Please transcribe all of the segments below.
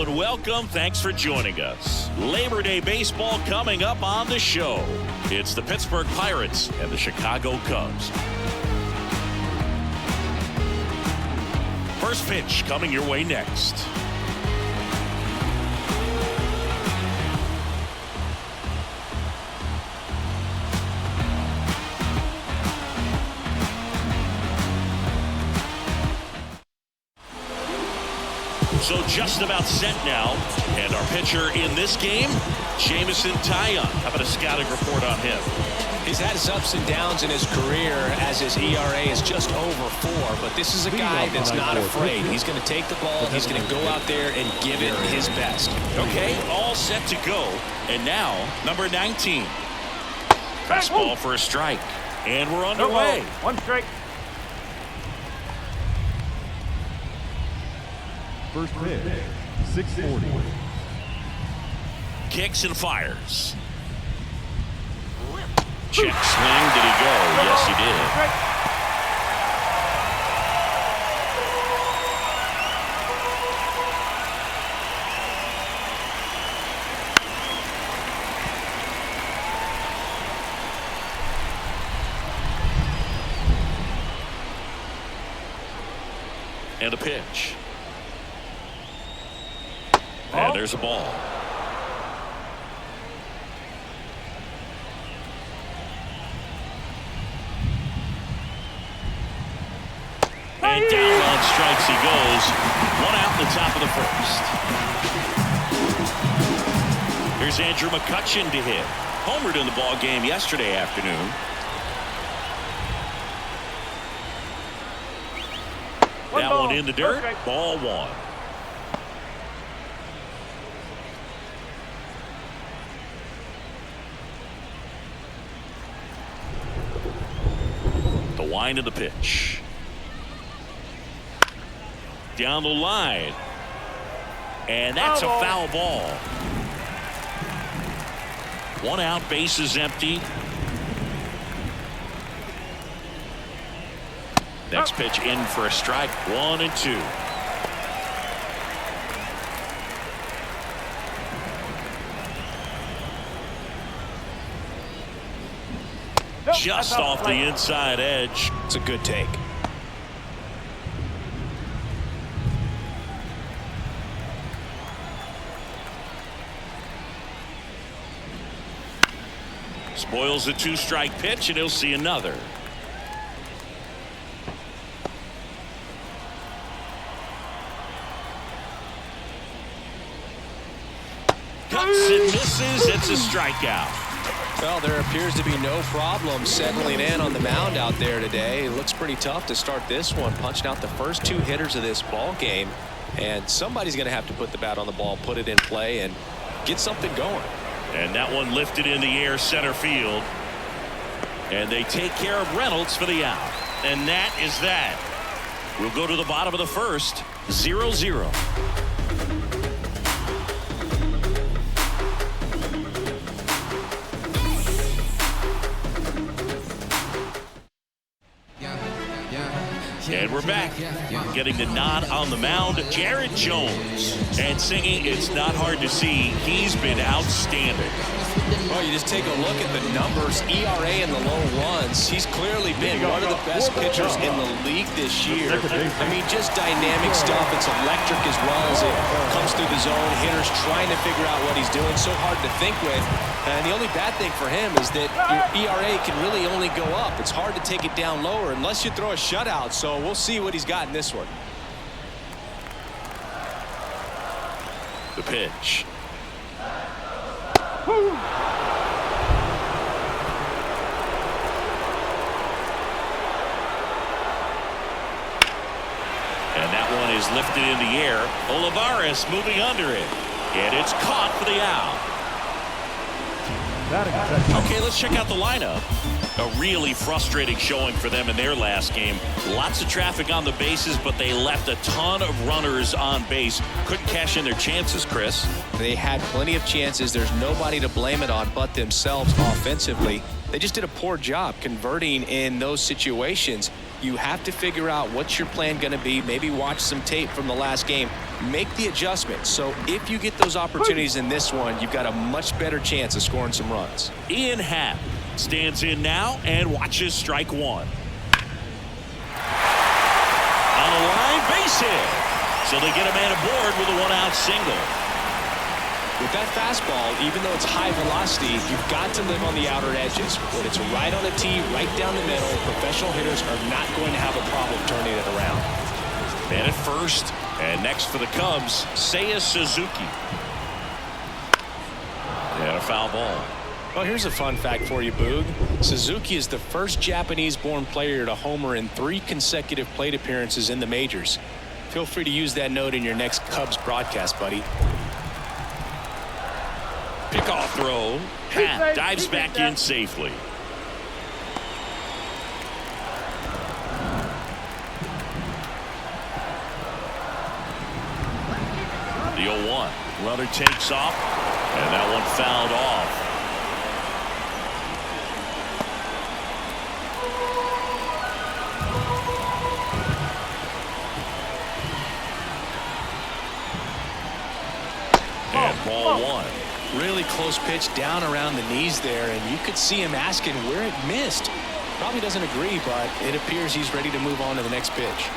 and welcome. Thanks for joining us. Labor Day baseball coming up on the show. It's the Pittsburgh Pirates and the Chicago Cubs. First pitch coming your way next. So just about set now, and our pitcher in this game, Jameson Taillon. How about a scouting report on him? He's had his ups and downs in his career as his ERA is just over 4, but this is a guy that's not afraid. He's going to take the ball, he's going to go out there and give it his best. Okay, all set to go, and now number 19. Fastball for a strike, and we're underway. One strike. First pitch, 640. Kicks and fires. Check swing. Did he go? Yes, he did. And a pitch. And there's a ball. And down on strikes he goes. One out in the top of the first. Here's Andrew McCutchen to hit. Homered in the ball game yesterday afternoon. That one in the dirt. Ball 1. The wind of the pitch. Down the line. And that's a foul ball. One out, bases empty. Next pitch in for a strike. 1 and 2. Just off the inside edge. It's a good take. Spoils the 2-strike pitch, and he'll see another. Cuts and misses. It's a strikeout. Well, there appears to be no problem settling in on the mound out there today. It looks pretty tough to start this one, punching out the first 2 hitters of this ball game. And somebody's going to have to put the bat on the ball, put it in play, and get something going. And that one lifted in the air center field. And they take care of Reynolds for the out. And that is that. We'll go to the bottom of the first. 0-0. And we're back. Getting the nod on the mound, Jared Jones. And singing, it's not hard to see, he's been outstanding. Well, you just take a look at the numbers, ERA in the low 1s. He's clearly been one of the best pitchers in the league this year. I mean, just dynamic stuff. It's electric as well as it comes through the zone. Hitters trying to figure out what he's doing. So hard to think with. And the only bad thing for him is that your ERA can really only go up. It's hard to take it down lower unless you throw a shutout. So we'll see what he's got in this one. The pitch. And that one is lifted in the air. Olivares moving under it. And it's caught for the out. Okay, let's check out the lineup. A really frustrating showing for them in their last game. Lots of traffic on the bases, but they left a ton of runners on base. Couldn't cash in their chances, Chris. They had plenty of chances. There's nobody to blame it on but themselves offensively. They just did a poor job converting in those situations. You have to figure out what's your plan going to be. Maybe watch some tape from the last game. Make the adjustment. So if you get those opportunities in this one, you've got a much better chance of scoring some runs. Ian Happ stands in now and watches strike one. On the line, base hit. So they get a man aboard with a one-out single. With that fastball, even though it's high velocity, you've got to live on the outer edges. When it's right on a tee, right down the middle, professional hitters are not going to have a problem turning it around. Man at first, and next for the Cubs, Seiya Suzuki. And a foul ball. Well, here's a fun fact for you, Boog. Suzuki is the first Japanese-born player to homer in 3 consecutive plate appearances in the majors. Feel free to use that note in your next Cubs broadcast, buddy. Pickoff throw. Happ dives back in safely. The 0-1. Runner takes off, and that one fouled off. And ball 1. Really close pitch down around the knees there, and you could see him asking where it missed. Probably doesn't agree, but it appears he's ready to move on to the next pitch.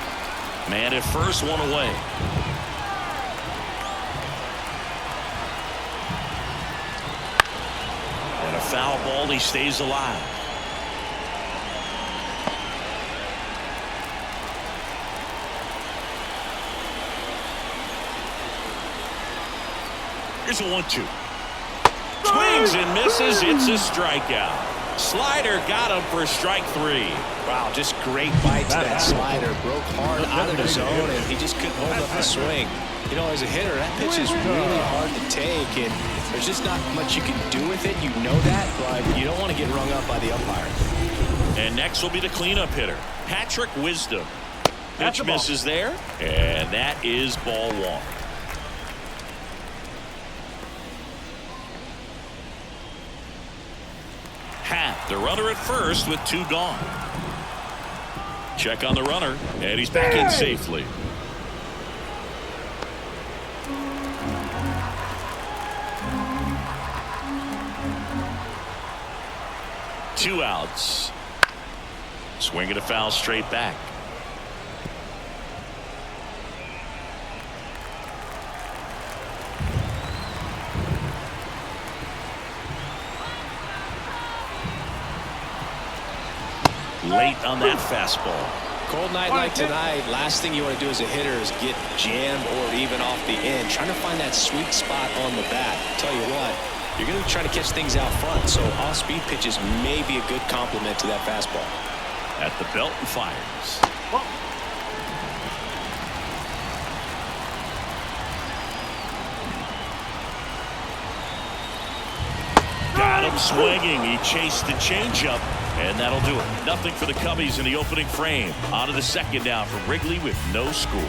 Man at first, one away. And a foul ball, he stays alive. Here's a 1-2. Swings and misses. It's a strikeout. Slider got him for strike 3. Wow, just great bite to that slider. Broke hard out of the zone, and he just couldn't hold up the swing. You know, as a hitter, that pitch is really hard to take, and there's just not much you can do with it. You know that, but you don't want to get rung up by the umpire. And next will be the cleanup hitter, Patrick Wisdom. Pitch misses there, and that is ball 1. Happ, the runner at first with 2 gone. Check on the runner, and he's back in safely. Two outs. Swinging a foul straight back. Late on that fastball. Cold night like tonight, last thing you want to do as a hitter is get jammed or even off the end. Trying to find that sweet spot on the bat. Tell you what, you're going to try to catch things out front, so off-speed pitches may be a good complement to that fastball. At the belt and fires. Got him swinging. He chased the changeup, and that'll do it. Nothing for the Cubbies in the opening frame. On to the second now from Wrigley with no score.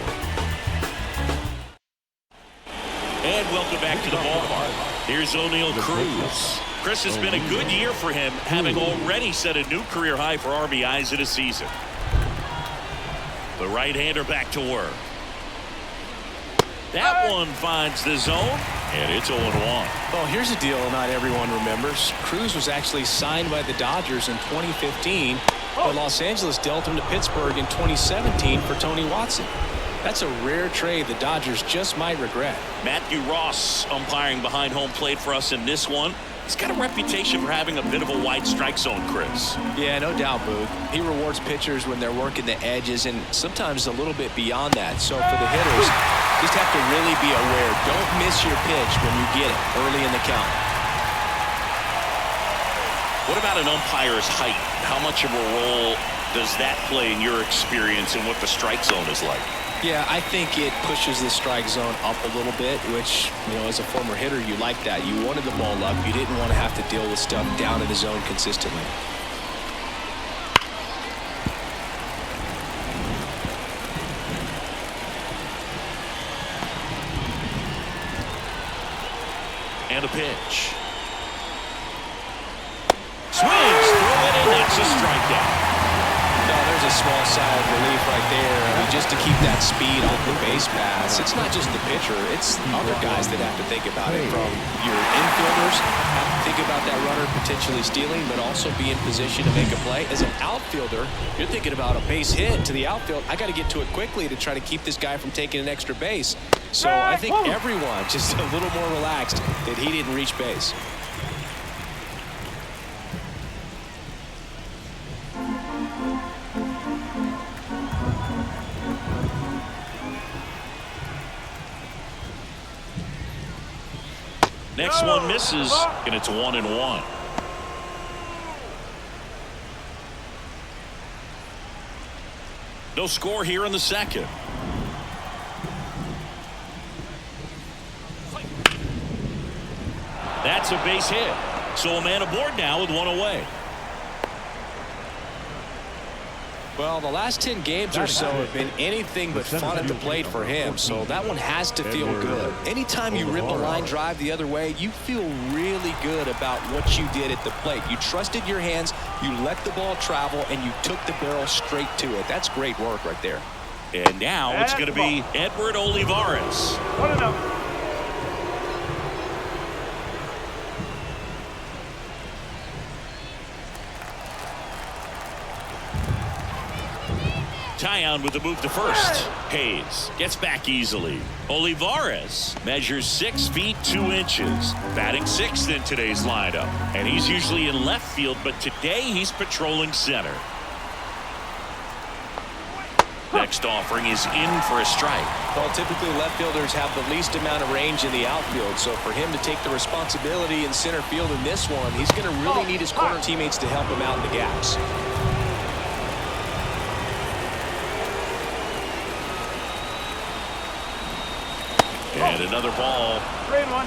And welcome back to the ballpark. Here's O'Neal Cruz. Chris, has been a good year for him, having already set a new career high for RBIs in a season. The right-hander back to work. That one finds the zone, and it's 0-1. Well, here's a deal not everyone remembers. Cruz was actually signed by the Dodgers in 2015, but Los Angeles dealt him to Pittsburgh in 2017 for Tony Watson. That's a rare trade the Dodgers just might regret. Matthew Ross umpiring behind home plate for us in this one. He's got a reputation for having a bit of a wide strike zone, Chris. Yeah, no doubt, Boog. He rewards pitchers when they're working the edges and sometimes a little bit beyond that. So for the hitters, just have to really be aware. Don't miss your pitch when you get it early in the count. What about an umpire's height? How much of a role does that play in your experience and what the strike zone is like? Yeah, I think it pushes the strike zone up a little bit, which, you know, as a former hitter, you like that. You wanted the ball up. You didn't want to have to deal with stuff down in the zone consistently. And a pitch. Swings through it, and that's a strikeout. No, there's a small sigh of relief right there. I mean, just to keep that speed off the base paths. It's not just the pitcher. It's other guys that have to think about it. From your infielders, have to think about that runner potentially stealing, but also be in position to make a play. As an outfielder, you're thinking about a base hit to the outfield. I got to get to it quickly to try to keep this guy from taking an extra base. So I think everyone just a little more relaxed that he didn't reach base. Next one misses, and it's 1-1. No score here in the second. That's a base hit. So a man aboard now with one away. Well, the last 10 games or so have been anything but fun at the plate for him, so that one has to feel good. Anytime you rip a line drive the other way, you feel really good about what you did at the plate. You trusted your hands, you let the ball travel, and you took the barrel straight to it. That's great work right there. And now it's going to be Edward Olivares. 1-0. Tyon with the move to first. Hayes gets back easily. Olivares measures 6 feet 2 inches. Batting 6th in today's lineup. And he's usually in left field, but today he's patrolling center. Next offering is in for a strike. Well, typically left fielders have the least amount of range in the outfield, so for him to take the responsibility in center field in this one, he's going to really need his corner teammates to help him out in the gaps. And another ball. 3-1.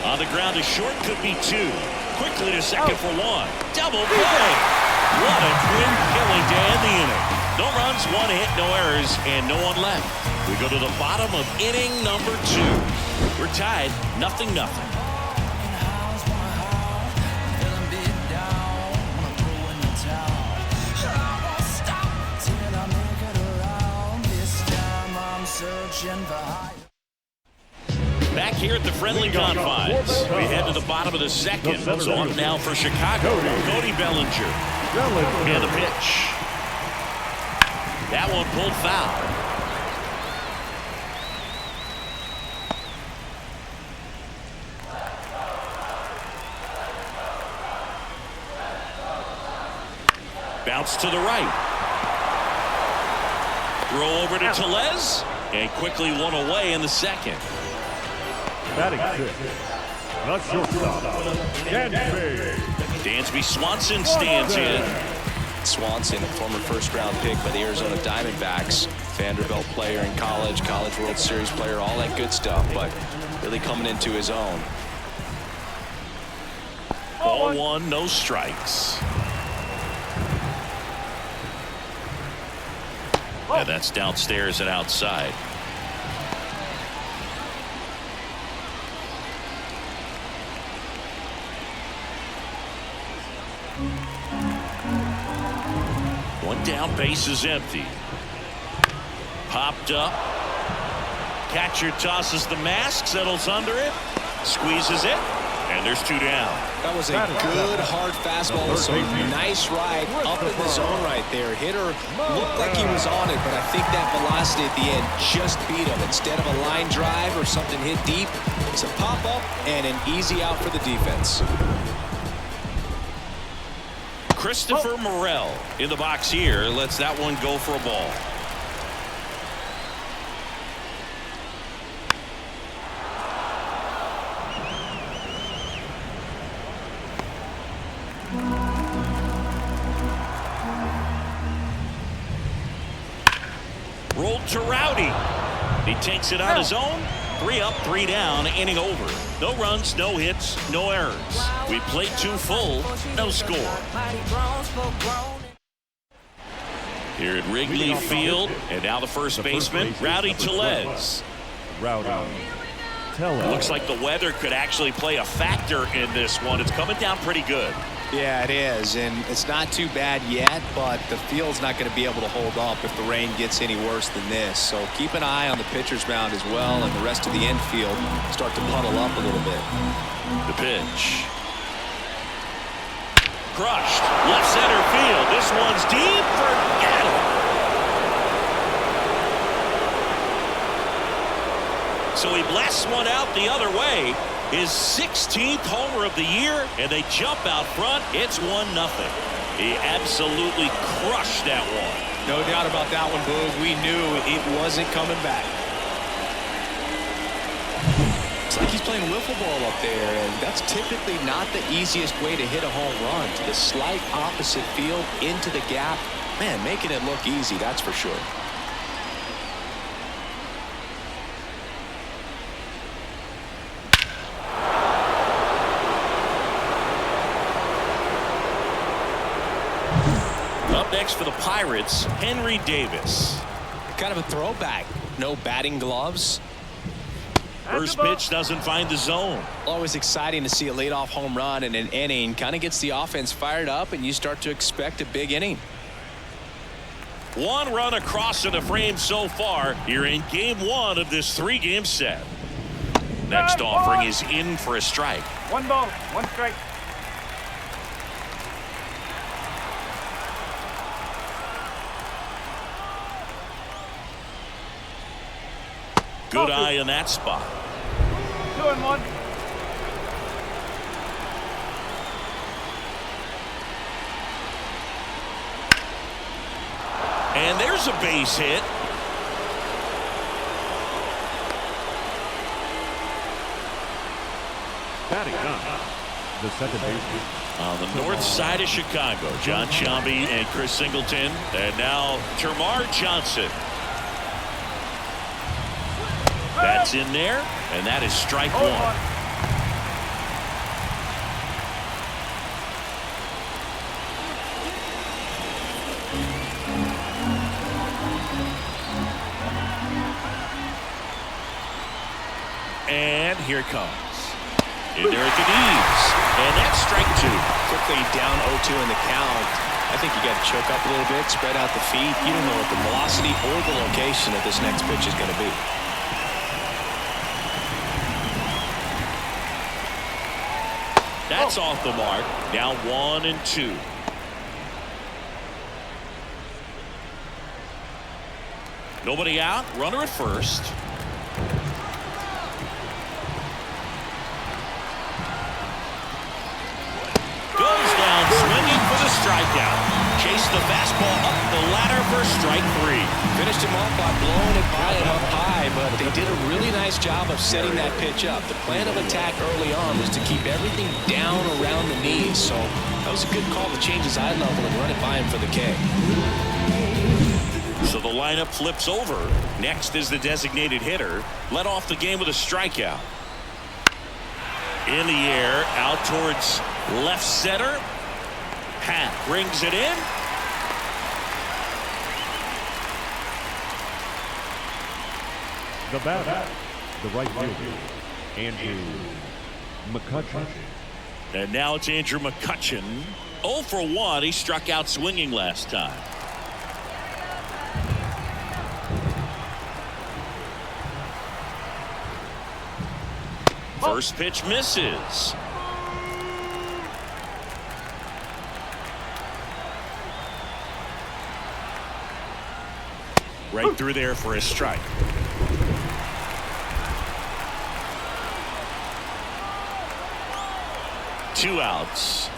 On the ground, a short could be 2. Quickly to second for 1. Double play. What a twin killing to end the inning. No runs, 1 hit, no errors, and no one left. We go to the bottom of inning number 2. We're tied 0-0. Back here at the friendly confines, we head to the bottom of the second. So on now for Chicago, Cody Bellinger. And the pitch. That one pulled foul. Bounce to the right. Throw over to Tellez. And quickly one away in the second. Batting 6, the shortstop, Dansby. Dansby Swanson stands in. Swanson, former first-round pick by the Arizona Diamondbacks. Vanderbilt player in college, College World Series player, all that good stuff, but really coming into his own. Ball 1, no strikes. And that's downstairs and outside. One down, base is empty. Popped up. Catcher tosses the mask, settles under it, squeezes it, and there's 2 down. That was a good hard fastball with some nice ride up in the zone right there. Hitter looked like he was on it, but I think that velocity at the end just beat him. Instead of a line drive or something hit deep, it's a pop-up and an easy out for the defense. Christopher Morel in the box here lets that one go for a ball. Rolled to Rowdy. He takes it on his own. 3 up, 3 down, inning over. No runs, no hits, no errors. We played 2 full, no score. Here at Wrigley Field, and now the first baseman, Rowdy Tellez. Rowdy. Looks like the weather could actually play a factor in this one. It's coming down pretty good. Yeah, it is, and it's not too bad yet, but the field's not going to be able to hold up if the rain gets any worse than this. So keep an eye on the pitcher's mound as well, and the rest of the infield start to puddle up a little bit. The pitch. Crushed. Left center field. This one's deep. Forget it. So he blasts one out the other way. His 16th homer of the year, and they jump out front. It's 1-0. He absolutely crushed that one. No doubt about that one, Boog. We knew it wasn't coming back. It's like he's playing wiffle ball up there, and that's typically not the easiest way to hit a home run. To the slight opposite field, into the gap. Man, making it look easy, that's for sure. Up next for the Pirates, Henry Davis. Kind of a throwback. No batting gloves. First pitch doesn't find the zone. Always exciting to see a leadoff home run in an inning. Kind of gets the offense fired up, and you start to expect a big inning. One run across in the frame so far here in game one of this 3-game set. Next offering is in for a strike. 1 ball, 1 strike. Good eye in that spot. 2-1. And there's a base hit. Batting up, the second baseman. On the north side of Chicago, John Sciambi and Chris Singleton. And now Termarr Johnson. That's in there, and that is strike one. And here it comes. In there at the knees. And that's strike two. Quickly down 0-2 in the count. I think you got to choke up a little bit, spread out the feet. You don't know what the velocity or the location of this next pitch is going to be. That's off the mark. Now 1-2. Nobody out. Runner at first. Goes down swinging for the strikeout. Chased the fastball up the ladder for strike three. Finished him off by blowing it by him up high, but they did a really nice job of setting that pitch up. The plan of attack early on was to keep everything down around the knees, so that was a good call to change his eye level and run it by him for the K. So the lineup flips over. Next is the designated hitter. Led off the game with a strikeout. In the air, out towards left center. Pat brings it in. The batter, the right fielder, Andrew McCutchen. And now it's Andrew McCutchen. 0 for 1. He struck out swinging last time. First pitch misses. Right through there for a strike. Two outs.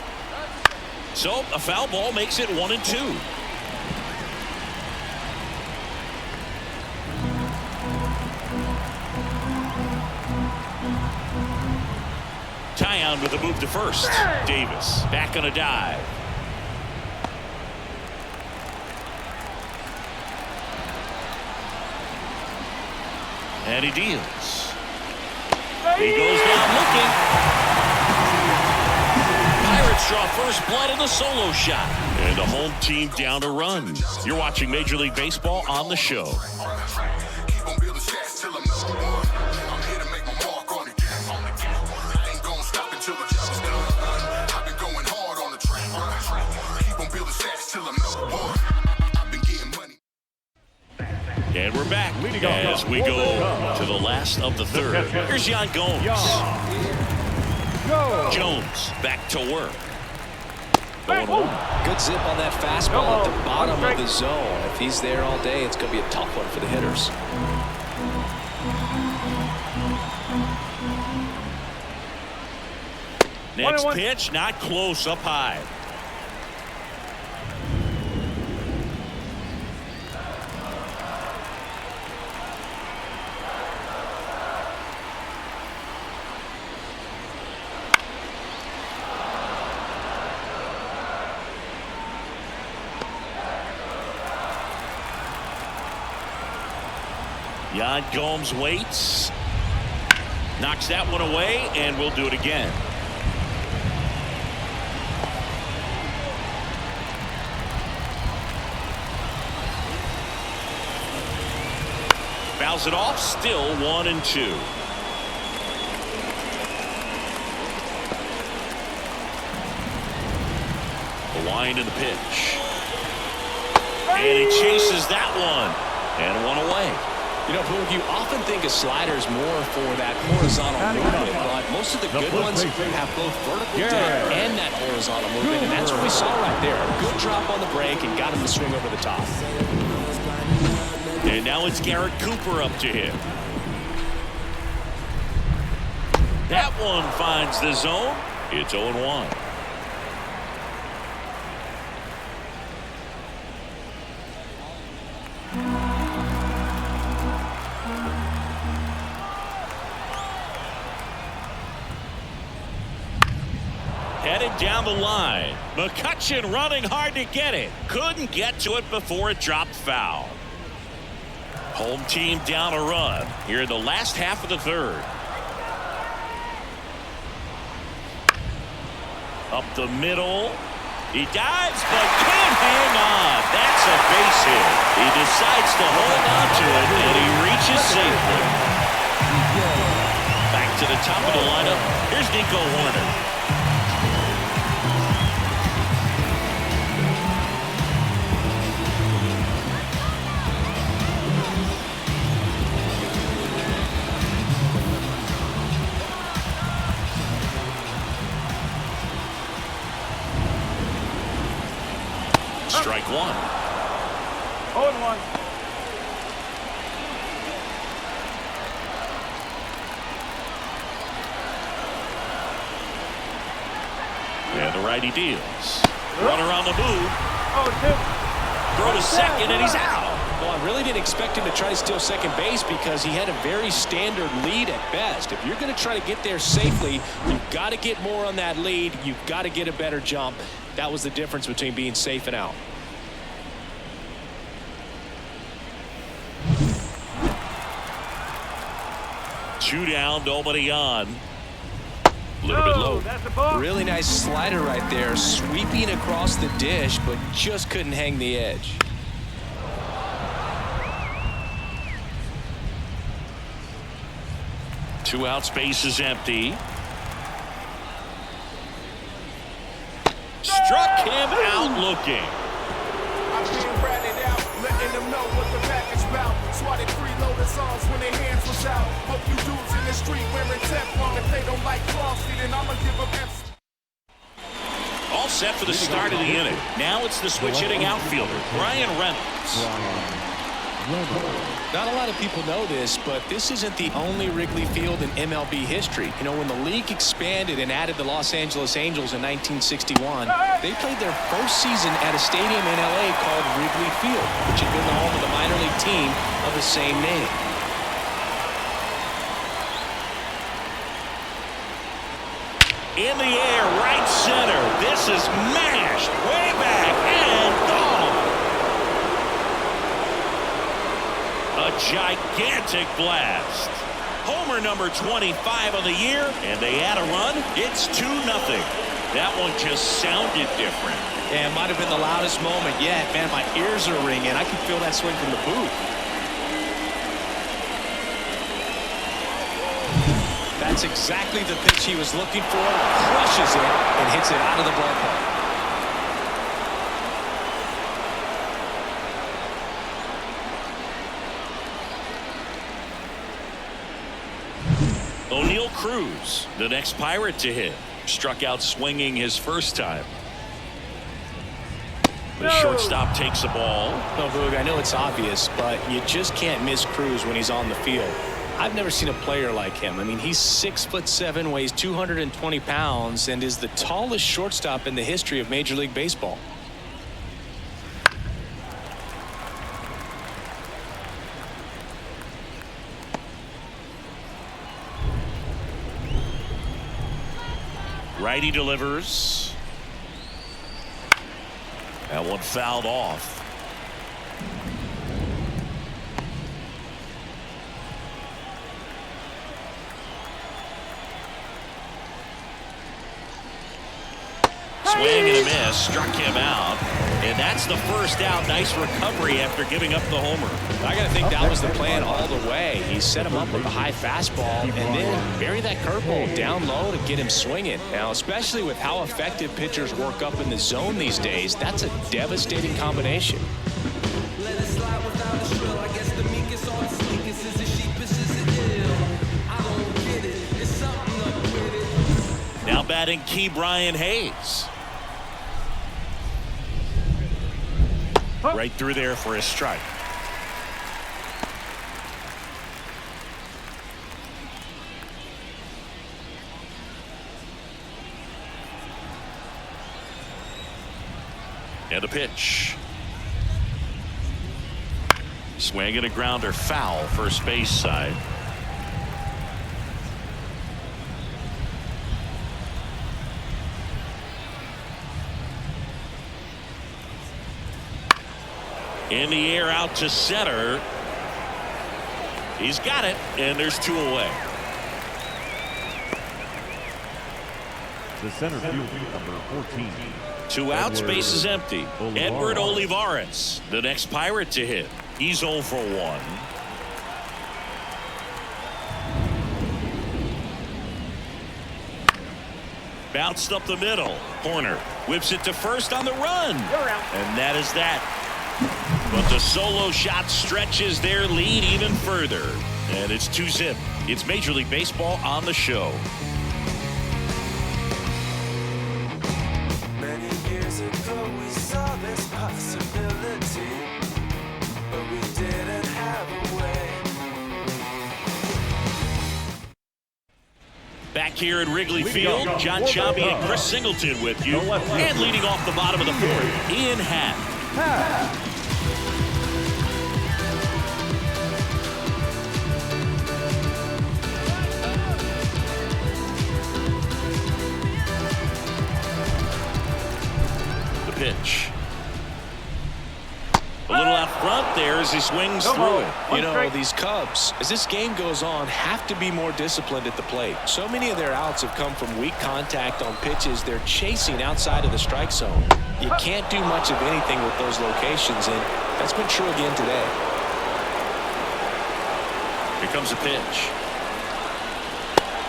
So a foul ball makes it 1-2. Tyon with a move to first. Davis back on a dive. And he deals. He goes down looking. Pirates draw first blood in the solo shot. And the home team down a run. You're watching Major League Baseball on the show. And we're back as we go to the last of the third. Here's Yan Gomes. Jones back to work. Good zip on that fastball at the bottom of the zone. If he's there all day, it's going to be a tough one for the hitters. Next pitch, not close, up high. Yan Gomes waits, knocks that one away, and we'll do it again. Fouls it off, still 1-2. The wind in the pitch. And he chases that one. And one away. You know, Boog, you often think a slider's more for that horizontal movement, but most of the good ones have both vertical depth and that horizontal movement, and that's what we saw right there. A good drop on the break and got him to swing over the top. And now it's Garrett Cooper up to him. That one finds the zone. It's 0-1. Headed down the line. McCutchen running hard to get it. Couldn't get to it before it dropped foul. Home team down a run here in the last half of the third. Up the middle. He dives but can't hang on. That's a base hit. He decides to hold on to it and he reaches safely. Back to the top of the lineup. Here's Nico Horner. Strike one. 0-1. And the righty deals. Runner on the move. 0-2. Throw to second and he's out. Well, I really didn't expect him to try to steal second base because he had a very standard lead at best. If you're going to try to get there safely, you've got to get more on that lead. You've got to get a better jump. That was the difference between being safe and out. Two down, nobody on. A little bit low. That's a ball. Really nice slider right there, sweeping across the dish, but just couldn't hang the edge. Two out, space is empty. Struck him out looking. I'm being ratted out, letting them know what the package about. Swatted freeloader songs when their hands was out. Hope you dudes in the street wearing Teflon. If they don't like Frosty, then I'ma give them F. All set for the start of the inning. Now it's the switch hitting outfielder, Brian Reynolds. Not a lot of people know this, but this isn't the only Wrigley Field in MLB history. You know, when the league expanded and added the Los Angeles Angels in 1961, they played their first season at a stadium in LA called Wrigley Field, which had been the home of the minor league team of the same name. In the air, right center. This is mashed way back and gone. A gigantic blast. Homer number 25 of the year, and they add a run. It's 2-0. That one just sounded different. Yeah, it might have been the loudest moment yet. Man, my ears are ringing. I can feel that swing from the booth. That's exactly the pitch he was looking for. Crushes it and hits it out of the ballpark. Cruz, the next Pirate to hit. Struck out swinging his first time. The shortstop takes the ball. No, Boog, I know it's obvious, but you just can't miss Cruz when he's on the field. I've never seen a player like him. I mean, he's 6'7", weighs 220 pounds, and is the tallest shortstop in the history of Major League Baseball. Righty delivers. That one fouled off. Swing and a miss, struck him out, and that's the first out. Nice recovery after giving up the homer. I got to think that was the plan all the way. He set him up with a high fastball and then bury that curveball down low to get him swinging. Now, especially with how effective pitchers work up in the zone these days, that's a devastating combination. Let it slide without a shrill. I guess the meekest or the sleekest is the sheepest is the ill. I don't get it. It's something up with it. Now batting Key Brian Hayes. Right through there for a strike. And a pitch. Swing and a grounder, foul, first base side. In the air out to center. He's got it, and there's two away. The center fielder, number 14. Two outs, base is empty. Edward Olivares, the next Pirate to hit. He's 0 for 1. Bounced up the middle. Corner whips it to first on the run. And that is that. But the solo shot stretches their lead even further. And it's 2-zip. It's Major League Baseball on the show. Many years ago we saw this possibility, but we didn't have a way. Back here at Wrigley Field, John Sciambi and Chris Singleton with you. And leading off the bottom of the fourth, Ian Happ. Pitch. A little out front there as he swings through it. You know, these Cubs, as this game goes on, have to be more disciplined at the plate. So many of their outs have come from weak contact on pitches they're chasing outside of the strike zone. You can't do much of anything with those locations, and that's been true again today. Here comes a pitch.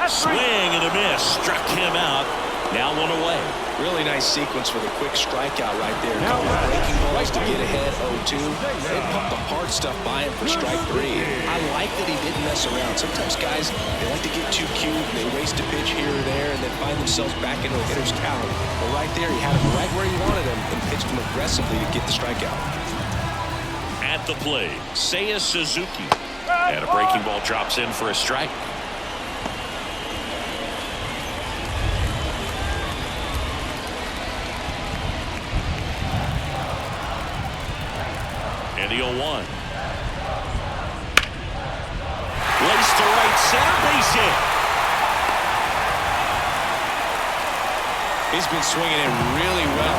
Swing and a miss. Struck him out. Now one away. Really nice sequence with a quick strikeout right there. A couple of breaking balls to get ahead 0-2. They pumped the hard stuff by him for strike 3. I like that he didn't mess around. Sometimes guys, they like to get too cute. They waste a pitch here or there and then find themselves back into a hitter's count. But right there, he had him right where he wanted him and pitched him aggressively to get the strikeout. At the plate, Seiya Suzuki. And a breaking ball drops in for a strike. And the 0-1. Lace to right center, base hit. He's been swinging it really well.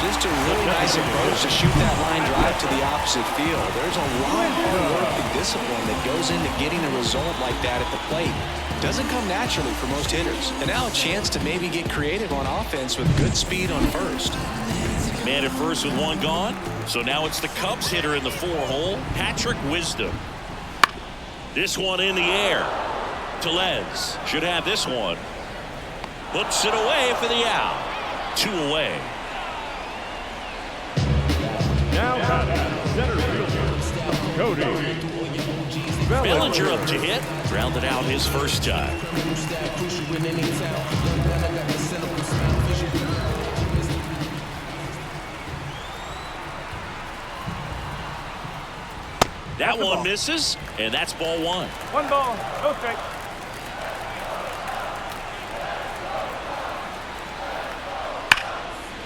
Just a really nice approach to shoot that line drive to the opposite field. There's a lot of hard work and discipline that goes into getting a result like that at the plate. Doesn't come naturally for most hitters. And now a chance to maybe get creative on offense with good speed on first. Man at first with one gone. So now it's the Cubs hitter in the 4-hole, Patrick Wisdom. This one in the air. Tellez should have this one. Puts it away for the out. 2 away. Now batting center fielder, Cody. Bellinger up to hit. Grounded out his first time. That one misses, and that's ball one. One ball, no strike.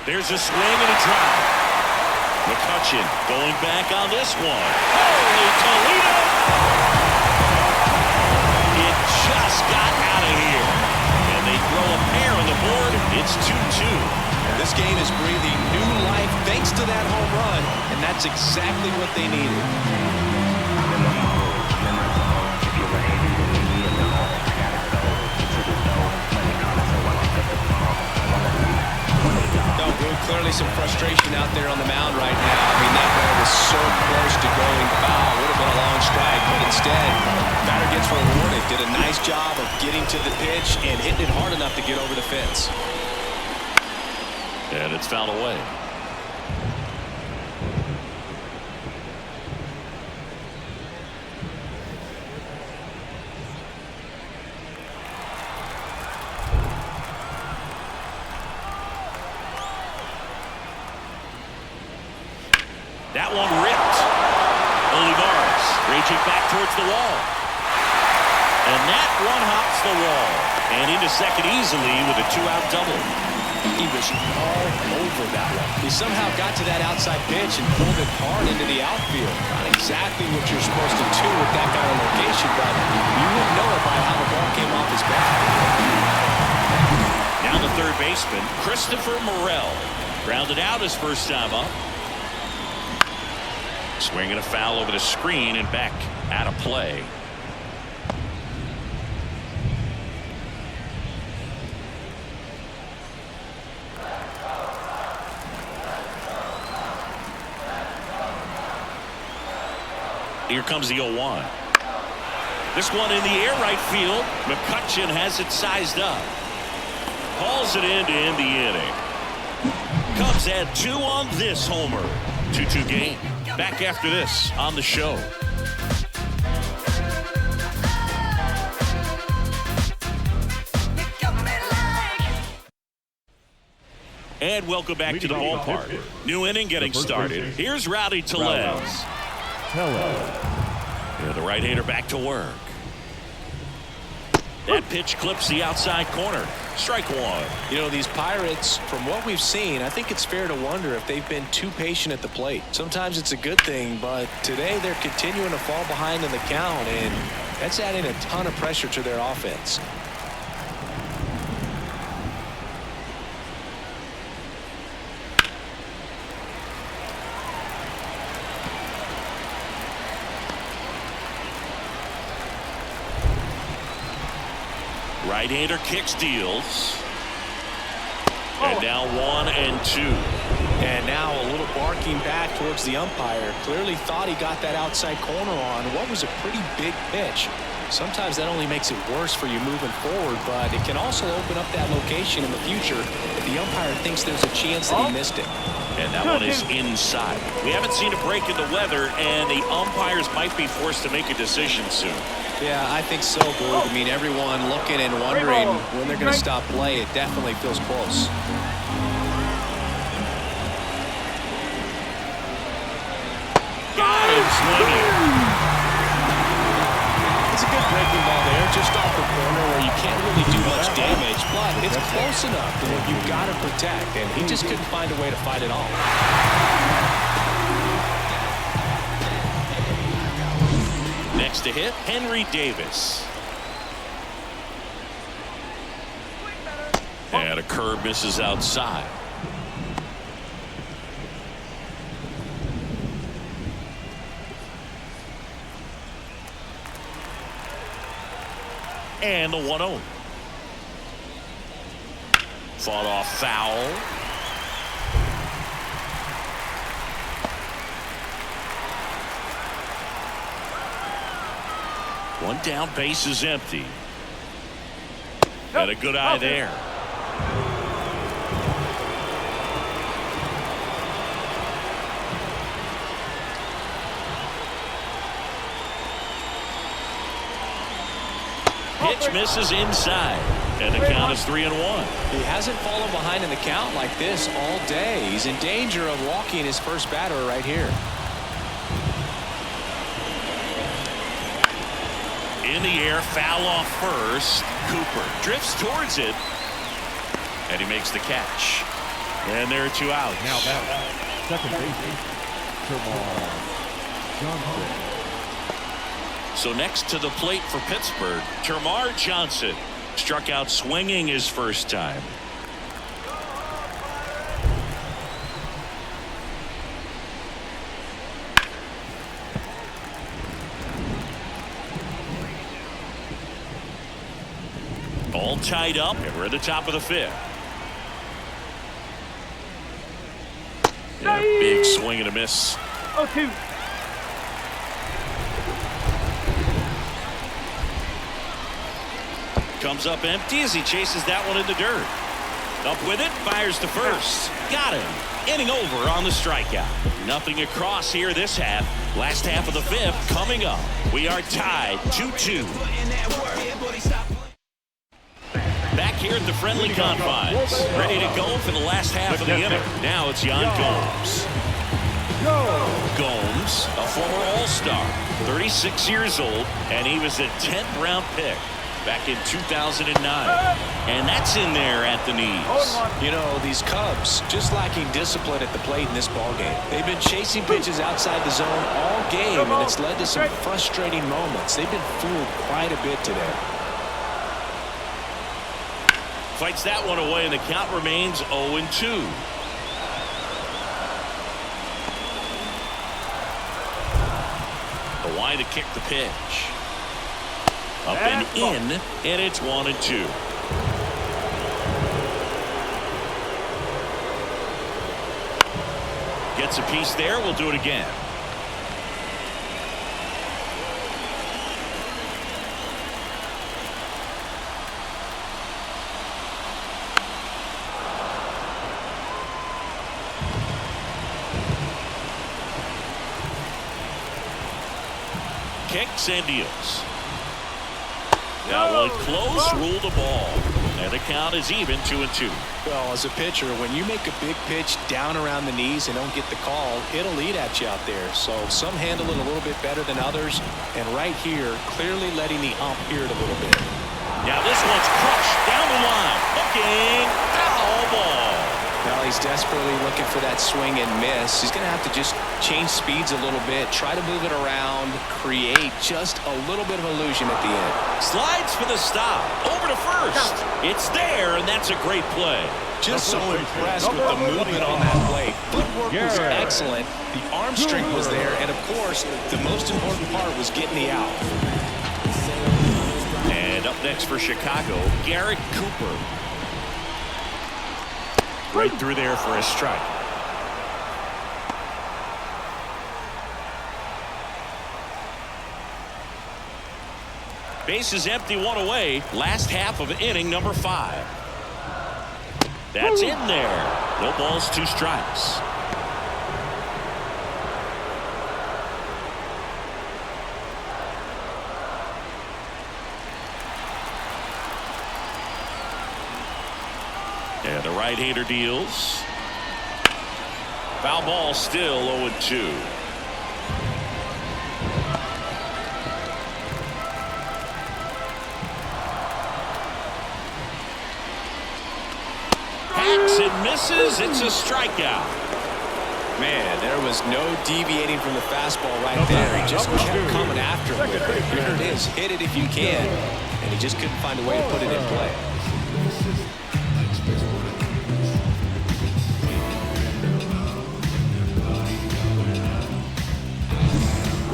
There's a swing and a drive. McCutchen going back on this one. Holy Toledo! It just got out of here. And they throw a pair on the board. It's 2-2. This game is breathing new life thanks to that home run, and that's exactly what they needed. Clearly some frustration out there on the mound right now. I mean, that ball was so close to going foul. Would have been a long strike, but instead, batter gets rewarded. Did a nice job of getting to the pitch and hitting it hard enough to get over the fence. And it's fouled away. That one ripped. Olivares reaching back towards the wall. And that one hops the wall. And into second easily with a two-out double. He was all over that one. He somehow got to that outside pitch and pulled it hard into the outfield. Not exactly what you're supposed to do with that kind of location, but you wouldn't know it by how the ball came off his bat. Now the third baseman, Christopher Morel. Grounded out his first time up. Swinging a foul over the screen and back out of play. Here comes the 0-1. This one in the air right field. McCutchen has it sized up. Hauls it in to end the inning. Cubs add 2 on this homer. 2-2 game. Back after this on the show. And welcome back to the ballpark. New inning getting started. Here's Rowdy Tellez. Yeah, the right-hander back to work. That pitch clips the outside corner. Strike one. You know, these Pirates, from what we've seen, I think it's fair to wonder if they've been too patient at the plate. Sometimes it's a good thing, but today they're continuing to fall behind in the count, and that's adding a ton of pressure to their offense. Right-hander kicks, deals. And now 1-2. And now a little barking back towards the umpire. Clearly thought he got that outside corner on what was a pretty big pitch. Sometimes that only makes it worse for you moving forward, but it can also open up that location in the future if the umpire thinks there's a chance that he missed it. And that one is inside. We haven't seen a break in the weather, and the umpires might be forced to make a decision soon. Yeah, I think so, Boo. I mean, everyone looking and wondering when they're going to stop play. It definitely feels close. Got him swinging. It's a good breaking ball there, just off the corner where you can't really do much damage, but it's close enough to what you've got to protect, and he just couldn't find a way to fight it off. Next to hit, Henry Davis. And a curve misses outside. And the 1-0. Fought off foul. One down, base is empty. And a good eye there. Pitch misses inside. And the count is 3-1. He hasn't fallen behind in the count like this all day. He's in danger of walking his first batter right here. In the air, foul off first. Cooper drifts towards it. And he makes the catch. And there are 2 outs. Now that second baseman, Termarr Johnson. So next to the plate for Pittsburgh, Termarr Johnson struck out swinging his first time. All tied up, and we're at the top of the 5th. And a big swing and a miss. 0-2. Comes up empty as he chases that one in the dirt. Up with it, fires to first. Got him. Inning over on the strikeout. Nothing across here this half. Last half of the 5th coming up. We are tied 2-2. Back here at the friendly confines. Ready to go for the last half of the inning. Now it's Yan Gomes. Gomes, a former All-Star, 36 years old, and he was a 10th round pick back in 2009. And that's in there at the knees. You know, these Cubs just lacking discipline at the plate in this ballgame. They've been chasing pitches outside the zone all game, and it's led to some frustrating moments. They've been fooled quite a bit today. Fights that one away, and the count remains 0-2. The line to kick the pitch. Up and in, and it's 1-2. Gets a piece there. We'll do it again. Kicks and deals. That one close, ruled the ball. And the count is even 2-2. Well, as a pitcher, when you make a big pitch down around the knees and don't get the call, it'll eat at you out there. So some handle it a little bit better than others. And right here, clearly letting the ump hear it a little bit. Now this one's crushed down the line. Looking, foul ball. Now he's desperately looking for that swing and miss. He's going to have to just change speeds a little bit, try to move it around, create just a little bit of illusion at the end. Slides for the stop. Over to first. It's there, and that's a great play. Just so impressed with the movement on that play. Footwork was excellent. The arm strength was there. And, of course, the most important part was getting the out. And up next for Chicago, Garrett Cooper. Right through there for a strike. Base is empty, one away. Last half of inning number 5. That's in there. No balls, 2 strikes. And the right-hander deals. Foul ball, still 0-2. Hacks and misses. It's a strikeout. Man, there was no deviating from the fastball right there. He just kept coming after him with it. Here it is. Hit it if you can. And he just couldn't find a way to put it in play.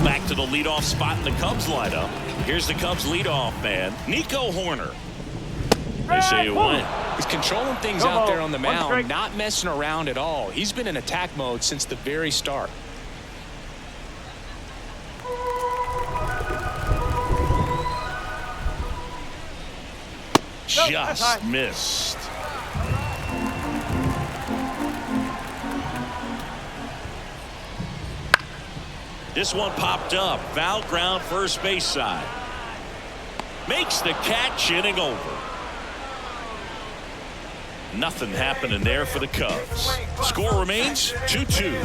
Back to the leadoff spot in the Cubs lineup. Here's the Cubs leadoff man, Nico Hoerner. They say you win. He's controlling things out there on the mound, not messing around at all. He's been in attack mode since the very start. Just missed. This one popped up. Foul ground, first base side. Makes the catch, inning over. Nothing happening there for the Cubs. Score remains 2-2.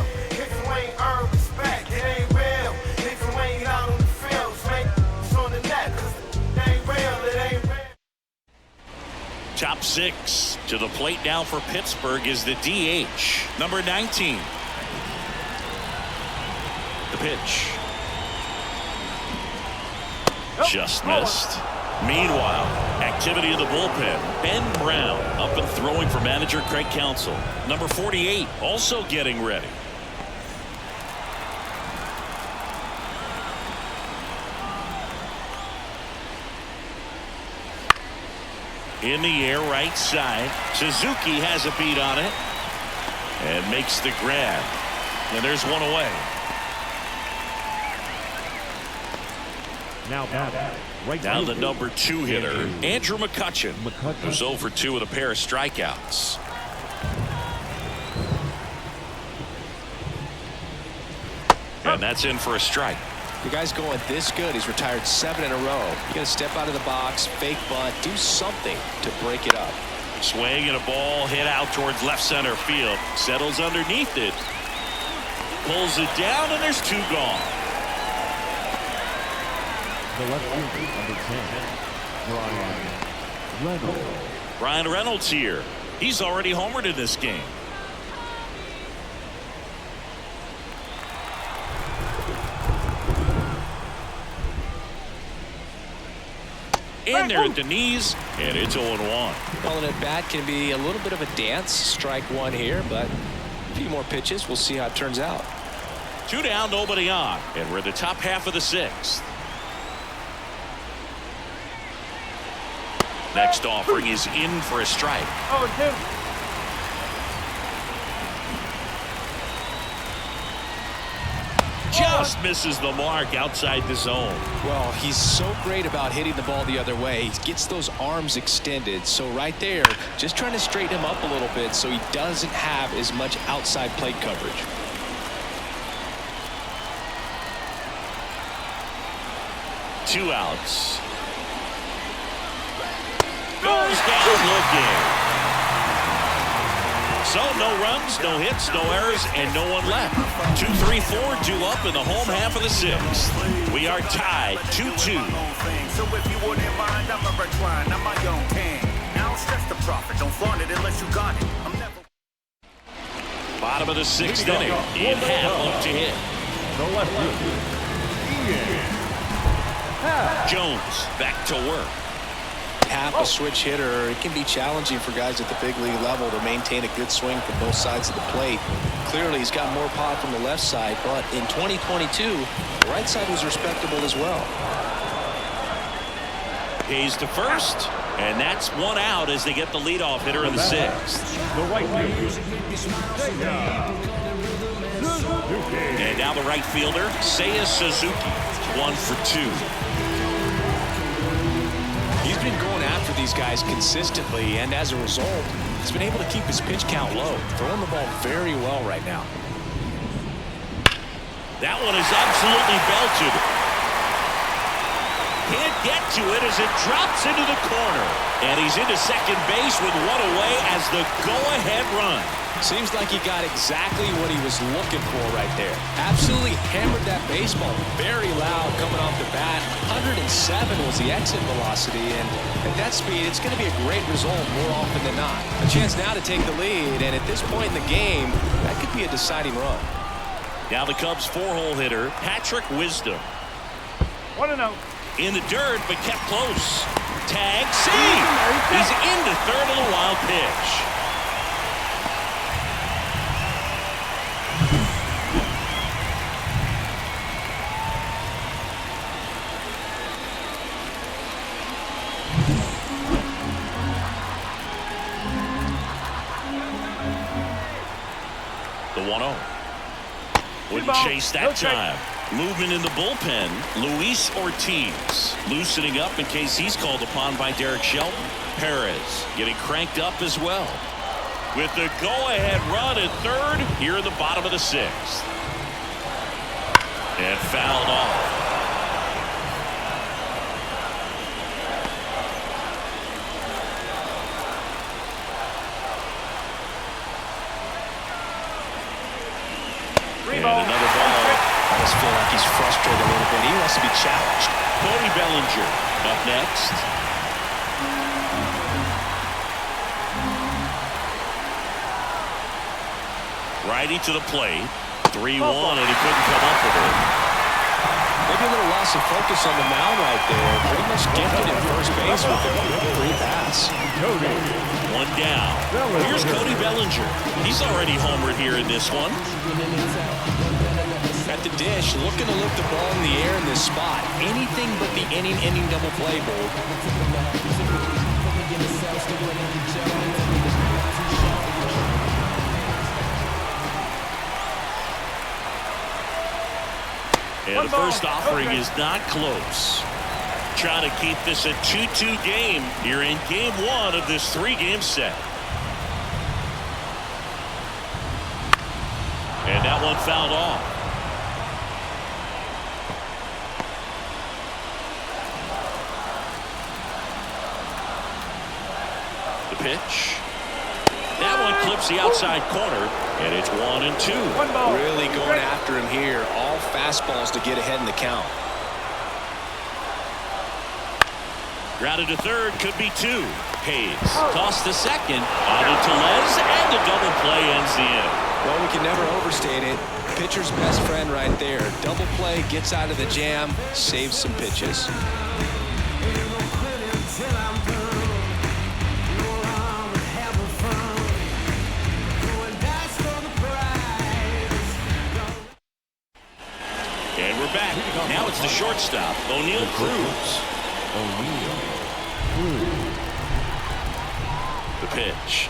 Top six to the plate now for Pittsburgh is the DH, number 19. The pitch. Just missed. Meanwhile, activity in the bullpen. Ben Brown up and throwing for manager Craig Counsell. Number 48 also getting ready. In the air, right side. Suzuki has a beat on it and makes the grab. And there's one away. Now batting. Right now the number 2 hitter, Andrew McCutchen, who's 0 for 2 with a pair of strikeouts. And that's in for a strike. The guy's going this good. He's retired 7 in a row. You got to step out of the box, fake bunt, do something to break it up. Swing and a ball hit out towards left center field. Settles underneath it. Pulls it down, and there's 2 gone. The left fielder, number 10, Brian Reynolds. Brian Reynolds here. He's already homered in this game. In there at the knees, and it's 0-1. Calling it bat can be a little bit of a dance. Strike 1 here, but a few more pitches. We'll see how it turns out. 2 down, nobody on, and we're in the top half of the 6th. Next offering is in for a strike. 0-2. Just misses the mark outside the zone. Well, he's so great about hitting the ball the other way. He gets those arms extended. So right there, just trying to straighten him up a little bit so he doesn't have as much outside plate coverage. Two outs. Goes down looking. So no runs, no hits, no errors, and no one left. 2-3-4, 2 up in the home half of the 6th. We are tied 2-2. So if you wouldn't mind, I'm a recline, I'm my own king. I don't stress the profit, don't flaunt it unless you got it. I'm never. Bottom of the 6th inning. In half, look to hit. The left fielder, Jones back to work. Half a switch hitter, it can be challenging for guys at the big league level to maintain a good swing from both sides of the plate. Clearly, he's got more pop from the left side, but in 2022, the right side was respectable as well. Pays to first, and that's 1 out as they get the leadoff hitter in the 6th. the right fielder, And now the right fielder, Seiya Suzuki, 1 for 2. He's been going after these guys consistently, and as a result, he's been able to keep his pitch count low, throwing the ball very well right now. That one is absolutely belted. Can't get to it as it drops into the corner. And he's into second base with 1 away as the go-ahead run. Seems like he got exactly what he was looking for right there. Absolutely hammered that baseball very loud coming off the bat. 107 was the exit velocity, and at that speed, it's going to be a great result more often than not. A chance now to take the lead, and at this point in the game, that could be a deciding run. Now the Cubs' 4-hole hitter, Patrick Wisdom. 1-0. In the dirt, but kept close. Tag, see! He's into third on a wild pitch. The 1-0. Wouldn't chase that time. Movement in the bullpen, Luis Ortiz loosening up in case he's called upon by Derek Shelton. Perez getting cranked up as well. With the go-ahead run at third here in the bottom of the 6th. And fouled off. And another ball. I just feel like he's frustrated a little bit. He wants to be challenged. Cody Bellinger up next. Righty to the plate. 3-1, and he couldn't come up with it. Maybe a little loss of focus on the mound right there. Pretty much gifted at first base with a good free pass. One down. Here's Cody Bellinger. He's already homered here in this one. At the dish, looking to lift the ball in the air in this spot. Anything but the inning double play, Bold. And the first offering is not close. Trying to keep this a 2-2 game here in game 1 of this 3-game set. And that one fouled off. The pitch. That one clips the outside corner, and it's 1-2. Really going after him here. All fastballs to get ahead in the count. Grounded to third, could be 2. Hayes tossed to second, on to Les, and the double play ends the inning. Well, we can never overstate it. Pitcher's best friend right there. Double play, gets out of the jam, saves some pitches. And we're back. Now it's the shortstop, O'Neal Cruz. The pitch.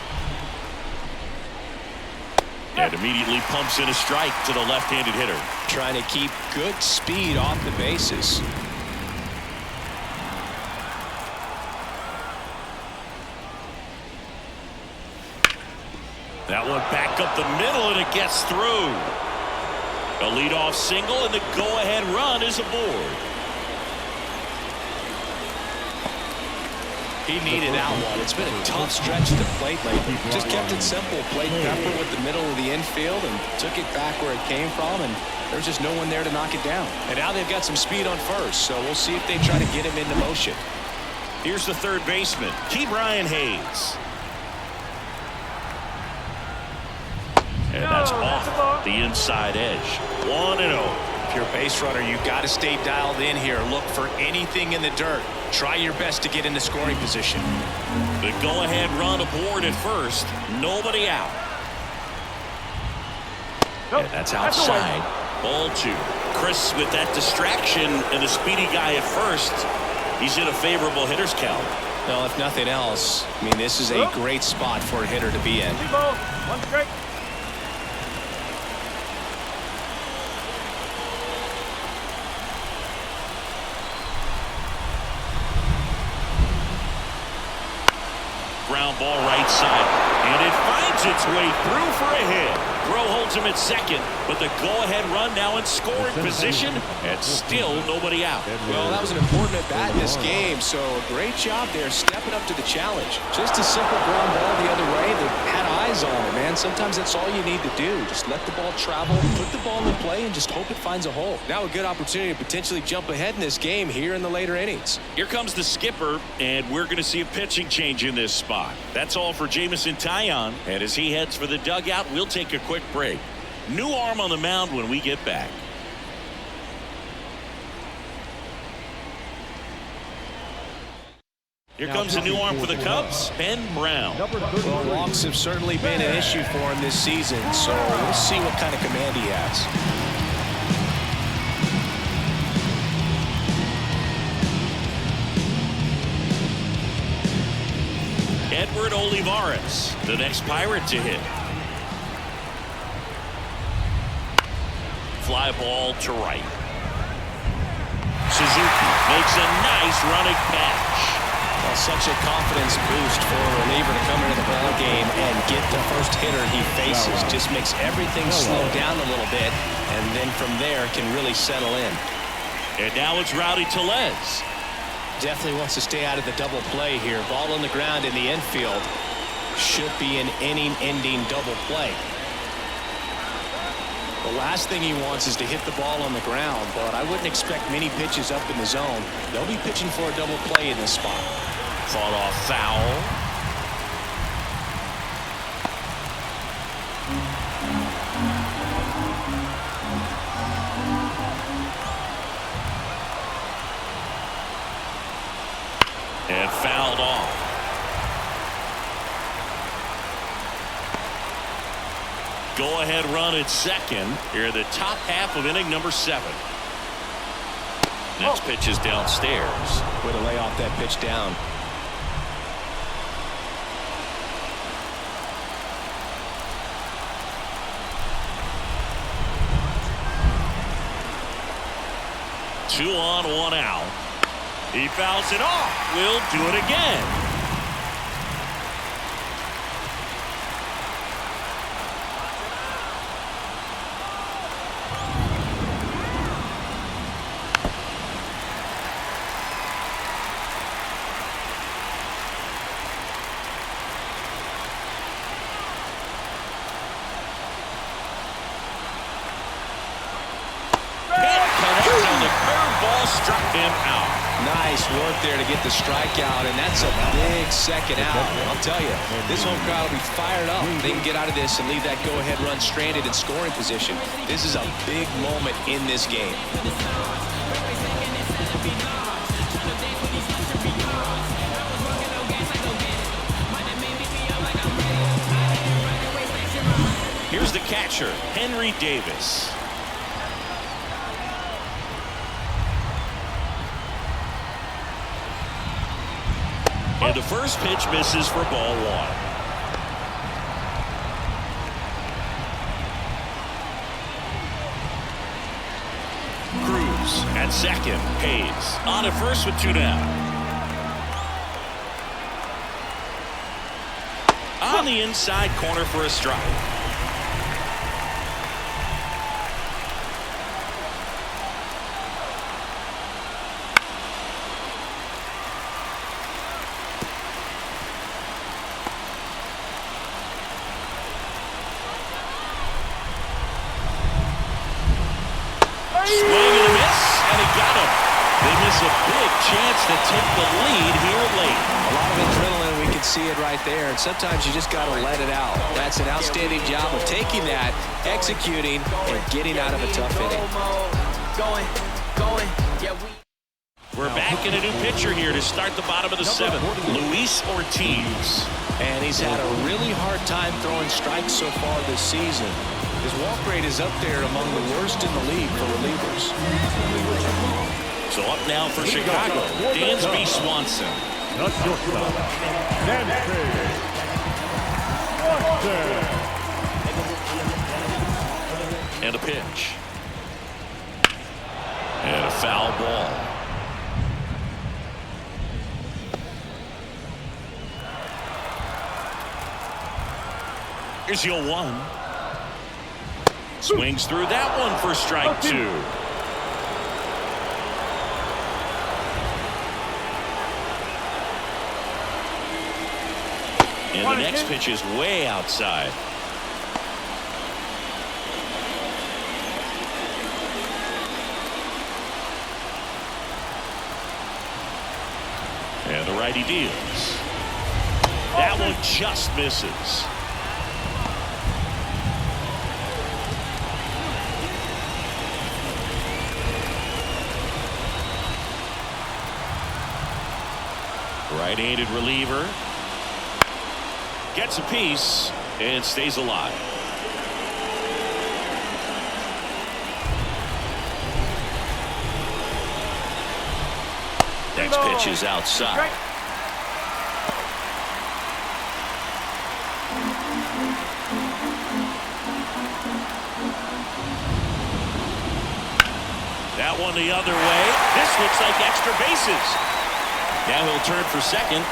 And immediately pumps in a strike to the left-handed hitter. Trying to keep good speed off the bases. That one back up the middle, and it gets through. A leadoff single, and the go-ahead run is aboard. He needed that one. It's been a tough stretch at the plate lately. Just kept it simple. Played pepper with the middle of the infield and took it back where it came from, and there's just no one there to knock it down. And now they've got some speed on first, so we'll see if they try to get him into motion. Here's the third baseman, Brian Hayes. And that's off the inside edge. 1-0. If you're a base runner, you've got to stay dialed in here. Look for anything in the dirt. Try your best to get into scoring position. The go-ahead run aboard at first. Nobody out. And that's outside. Ball 2. Chris with that distraction and the speedy guy at first. He's in a favorable hitter's count. Well, if nothing else, I mean, this is a great spot for a hitter to be in. One strike. Ground ball right side, and it finds its way through for a hit. Throw holds him at second, but the go-ahead run now in scoring position, and still nobody out. Well, that was an important at-bat in this game, so a great job there stepping up to the challenge. Just a simple ground ball the other way. They had eyes on it, man. Sometimes that's all you need to do. Just let the ball travel, put the ball in play, and just hope it finds a hole. Now a good opportunity to potentially jump ahead in this game here in the later innings. Here comes the skipper, and we're going to see a pitching change in this spot. That's all for Jamison Taillon, and as he heads for the dugout, we'll take a quick break. New arm on the mound when we get back. Here comes a new arm for the Cubs, Ben Brown. Well, walks have certainly been an issue for him this season, so we'll see what kind of command he has. Edward Olivares, the next Pirate to hit. Fly ball to right. Suzuki makes a nice running catch. Well, such a confidence boost for a reliever to come into the ball game and get the first hitter he faces. Just makes everything slow down a little bit, and then from there can really settle in. And now it's Rowdy Tellez. Definitely wants to stay out of the double play here. Ball on the ground in the infield. Should be an inning-ending double play. The last thing he wants is to hit the ball on the ground, but I wouldn't expect many pitches up in the zone. They'll be pitching for a double play in this spot. Fought off foul. And fouled off. Go-ahead run at second here in the top half of inning number 7. Next pitch is downstairs. Way to lay off that pitch down. Two on, one out. He fouls it off. We'll do it again. Struck him out. Nice work there to get the strikeout, and that's a big second out. I'll tell you, this home crowd will be fired up. They can get out of this and leave that go-ahead run stranded in scoring position. This is a big moment in this game. Here's the catcher, Henry Davis. And the first pitch misses for ball 1. Cruz at second. Hayes on at first with 2 down. On the inside corner for a strike. Swing and a miss, and he got him. They miss a big chance to take the lead here late. A lot of adrenaline, we can see it right there, and sometimes you just got to let it out. That's an outstanding job of taking that, executing, and getting out of a tough inning. We're back in a new pitcher here to start the bottom of the 7th. Luis Ortiz. And he's had a really hard time throwing strikes so far this season. His walk rate is up there among the worst in the league for relievers. So up now for Chicago, Dansby Swanson. And a pitch. And a foul ball. Here's 0-1. Swings through that one for strike 2. And the next pitch is way outside. And the righty deals. That one just misses. Right-handed reliever gets a piece and stays alive. Next pitch is outside. That one the other way. This looks like extra bases. Now he'll turn for second.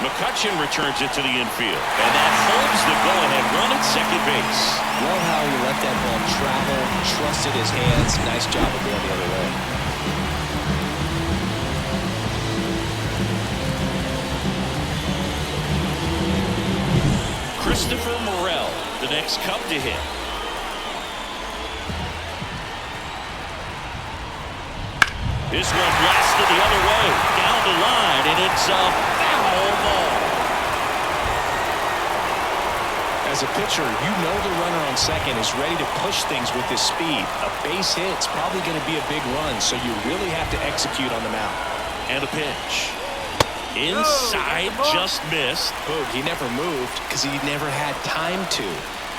McCutchen returns it to the infield. And that holds the go-ahead run at second base. Love how he let that ball travel, trusted his hands. Nice job of going the other way. Christopher Morel, the next Cub to hit. This one blasted the other way, down the line, and it's a foul ball. As a pitcher, you know the runner on second is ready to push things with his speed. A base hit's probably going to be a big run, so you really have to execute on the mound. And a pitch. Inside, just missed. Boog, he never moved because he never had time to.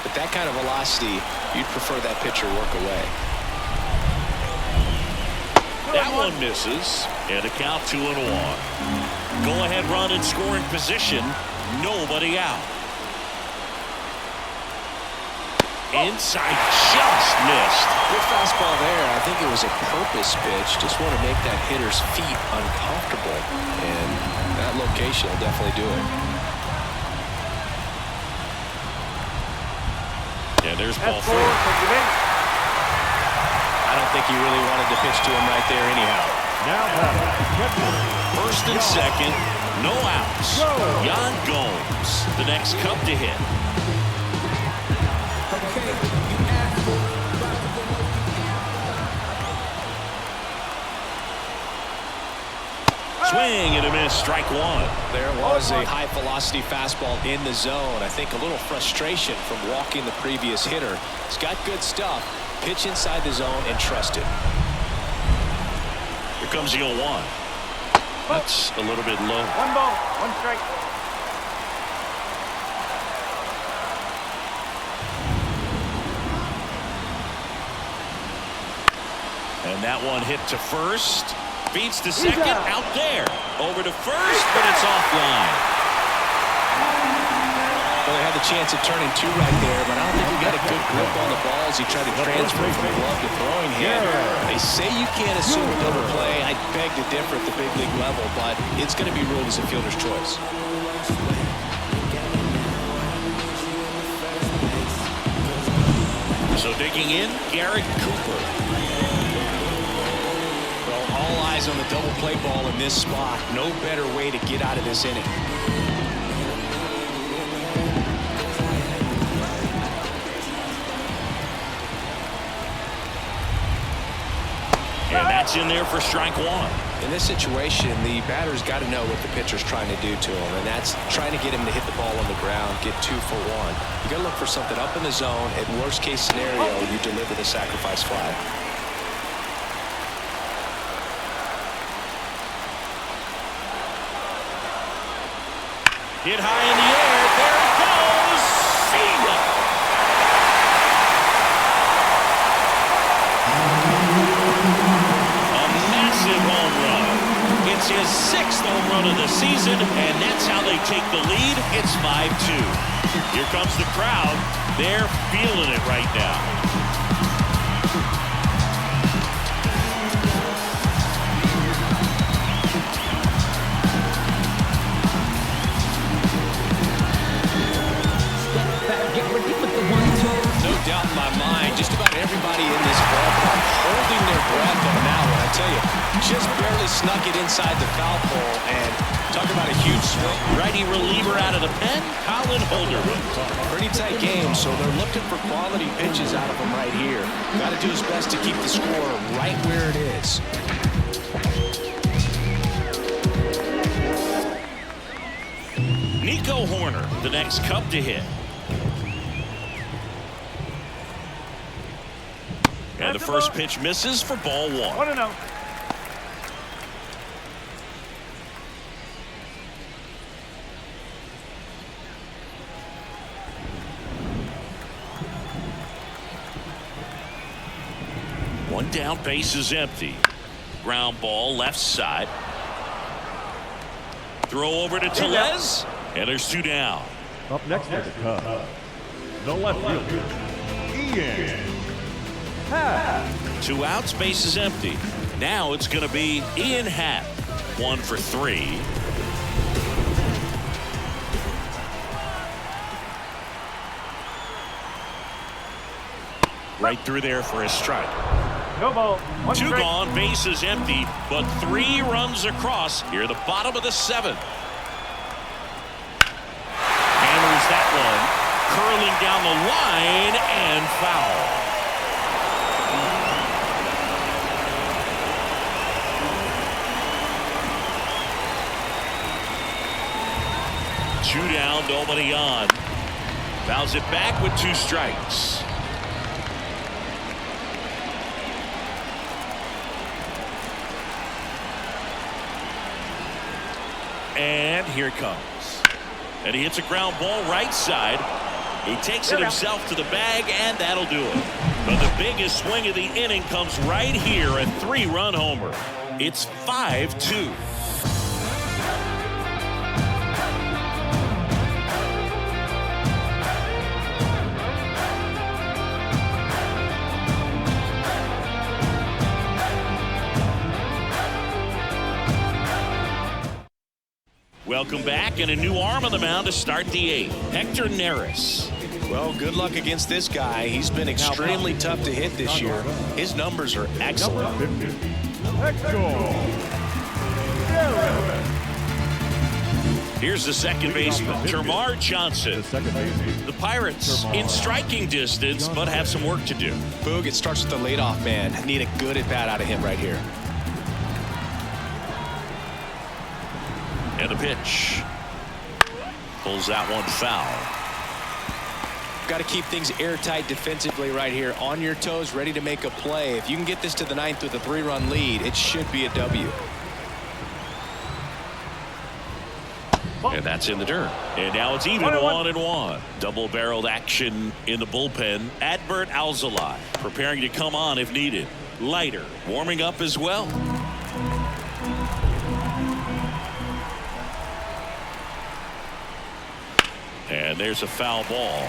But that kind of velocity, you'd prefer that pitcher work away. That one misses, and a count 2-1. Go-ahead run in scoring position. Nobody out. Inside, just missed. Good fastball there. I think it was a purpose pitch. Just want to make that hitter's feet uncomfortable. And that location will definitely do it. Yeah, there's ball 4. I don't think he really wanted to pitch to him right there anyhow. Now First and second, no outs. Yan Gomes, the next Cub to hit. Swing and a miss, strike 1. There was a high velocity fastball in the zone. I think a little frustration from walking the previous hitter. He's got good stuff. Pitch inside the zone and trust it. Here comes the 0-1. That's a little bit low. 1 ball, 1 strike. And that one hit to first. Beats to second, out there. Over to first, but it's offline. Well, they had the chance of turning 2 right there, but I don't think he got a good grip on the balls. He tried to transfer from glove to throwing hand. They say you can't assume a double play. I beg to differ at the big league level, but it's going to be ruled as a fielder's choice. So digging in, Garrett Cooper. All eyes on the double play ball in this spot. No better way to get out of this inning. And that's in there for strike 1. In this situation, the batter's got to know what the pitcher's trying to do to him, and that's trying to get him to hit the ball on the ground, get 2 for 1. You got to look for something up in the zone. At worst case scenario, you deliver the sacrifice fly. Hit high in the air. There it goes. See ya. A massive home run. It's his 6th home run of the season, and that's how they take the lead. It's 5-2. Here comes the crowd. They're feeling it right now. No doubt in my mind, just about everybody in this ballpark holding their breath on that one. I tell you, just barely snuck it inside the foul pole, and talk about a huge swing. Righty reliever out of the pen, Colin Holder. Pretty tight game, so they're looking for quality pitches out of him right here. Got to do his best to keep the score right where it is. Nico Horner, the next Cub to hit. And the first pitch misses for ball 1. 1-0. One down, base is empty. Ground ball, left side. Throw over to Tellez, and there's 2 down. Up next for the Cubs, the left fielder, Ian. 2 outs, base is empty. Now it's going to be Ian Happ. 1 for 3. Right through there for a strike. No ball. 1 2 strike. gone, base is empty, but 3 runs across here, the bottom of the 7th. Hammers that one, curling down the line and foul. 2 down, nobody on. Fouls it back with 2 strikes. And here it comes. And he hits a ground ball right side. He takes it himself to the bag, and that'll do it. But the biggest swing of the inning comes right here, a 3-run homer. It's 5-2. Welcome back, and a new arm on the mound to start the 8th. Hector Neris. Well, good luck against this guy. He's been extremely tough to hit this year. His numbers are excellent. Here's the second baseman, Termarr Johnson. The Pirates in striking distance, but have some work to do. Boog, it starts with the leadoff man. Need a good at-bat out of him right here. And the pitch. Pulls that one foul. Got to keep things airtight defensively right here. On your toes, ready to make a play. If you can get this to the 9th with a 3-run lead, it should be a W. And that's in the dirt. And now it's even 1-1. Double-barreled action in the bullpen. Adbert Alzolay preparing to come on if needed. Leiter warming up as well. And there's a foul ball.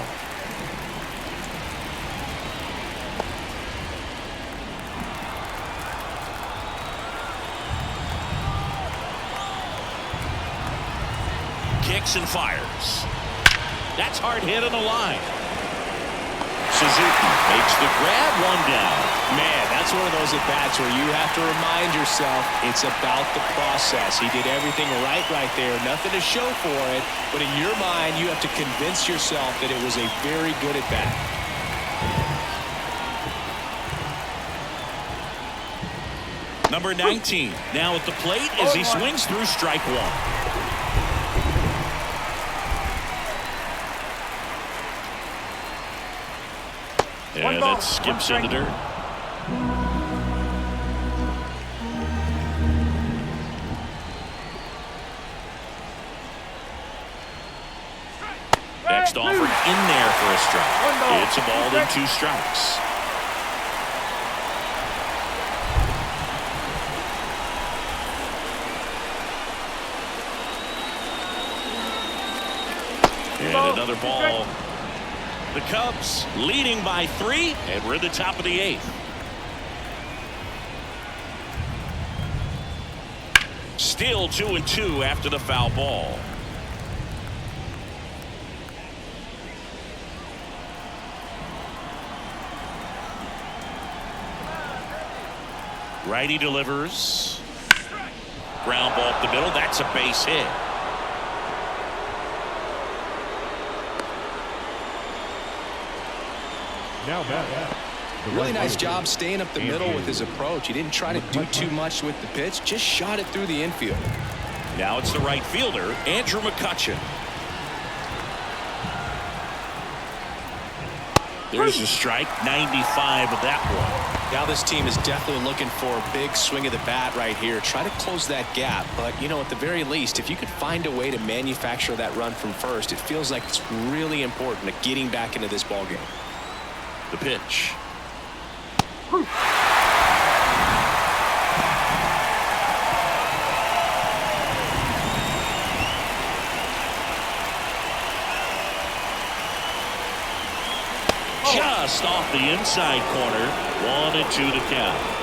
Kicks and fires. That's hard hit on the line. Suzuki makes the grab, 1 down. Man, that's one of those at-bats where you have to remind yourself it's about the process. He did everything right there. Nothing to show for it. But in your mind, you have to convince yourself that it was a very good at-bat. Number 19 now at the plate as he swings through strike 1. And that skips in the dirt. Next offered in there for a strike. It's a ball and 2 strikes. And another ball. The Cubs leading by 3, and we're at the top of the 8th. Still 2-2 after the foul ball. Righty delivers. Ground ball up the middle. That's a base hit. Really nice job staying up the middle with his approach. He didn't try to do too much with the pitch, just shot it through the infield. Now it's the right fielder, Andrew McCutchen. There's a strike, 95 of that one. Now this team is definitely looking for a big swing of the bat right here. Try to close that gap, but you know, at the very least, if you could find a way to manufacture that run from first, it feels like it's really important to getting back into this ball game. The pitch. Just off the inside corner. 1-2 to count.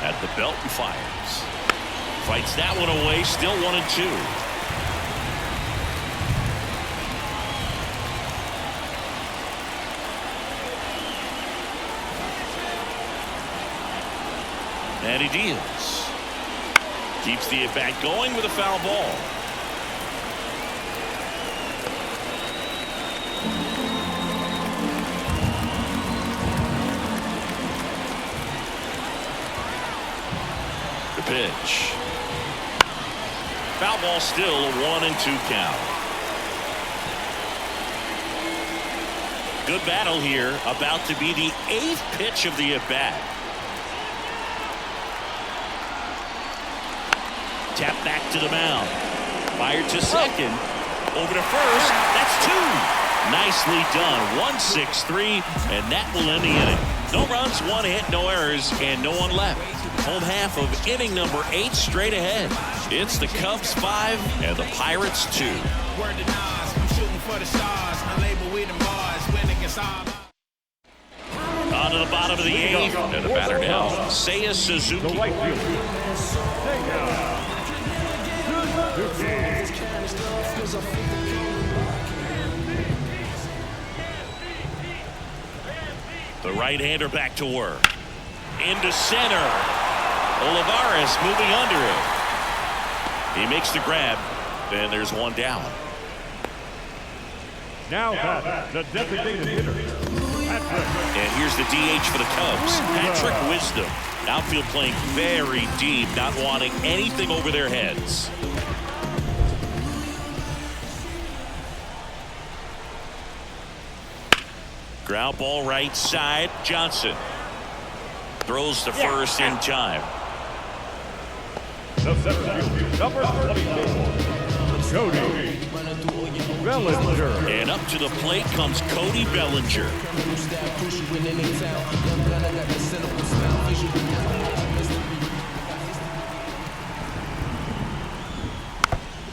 At the belt and fires. Fights that one away. Still 1-2. And he deals. Keeps the at-bat going with a foul ball. The pitch. Foul ball, still a 1-2 count. Good battle here. About to be the 8th pitch of the at-bat. Tap back to the mound. Fired to second. Over to first. That's 2. Nicely done. 1-6-3, and that will end the inning. No runs, 1 hit, no errors, and no one left. Home half of inning number 8 straight ahead. It's the Cubs 5 and the Pirates 2. Word to Nas, I'm shooting for the stars. My label with them bars, win against all. On to the bottom of the 8th, and the batter now, Seiya Suzuki. The right fielder, Seiya Suzuki. The right-hander back to work. Into center. Olivares moving under it. He makes the grab, and there's one down. Now back, the designated hitter, Patrick. And here's the DH for the Cubs, Patrick Wisdom. Outfield playing very deep, not wanting anything over their heads. Ground ball right side. Johnson throws to first in time. The center fielder, number 24, Cody Bellinger. And up to the plate comes Cody Bellinger.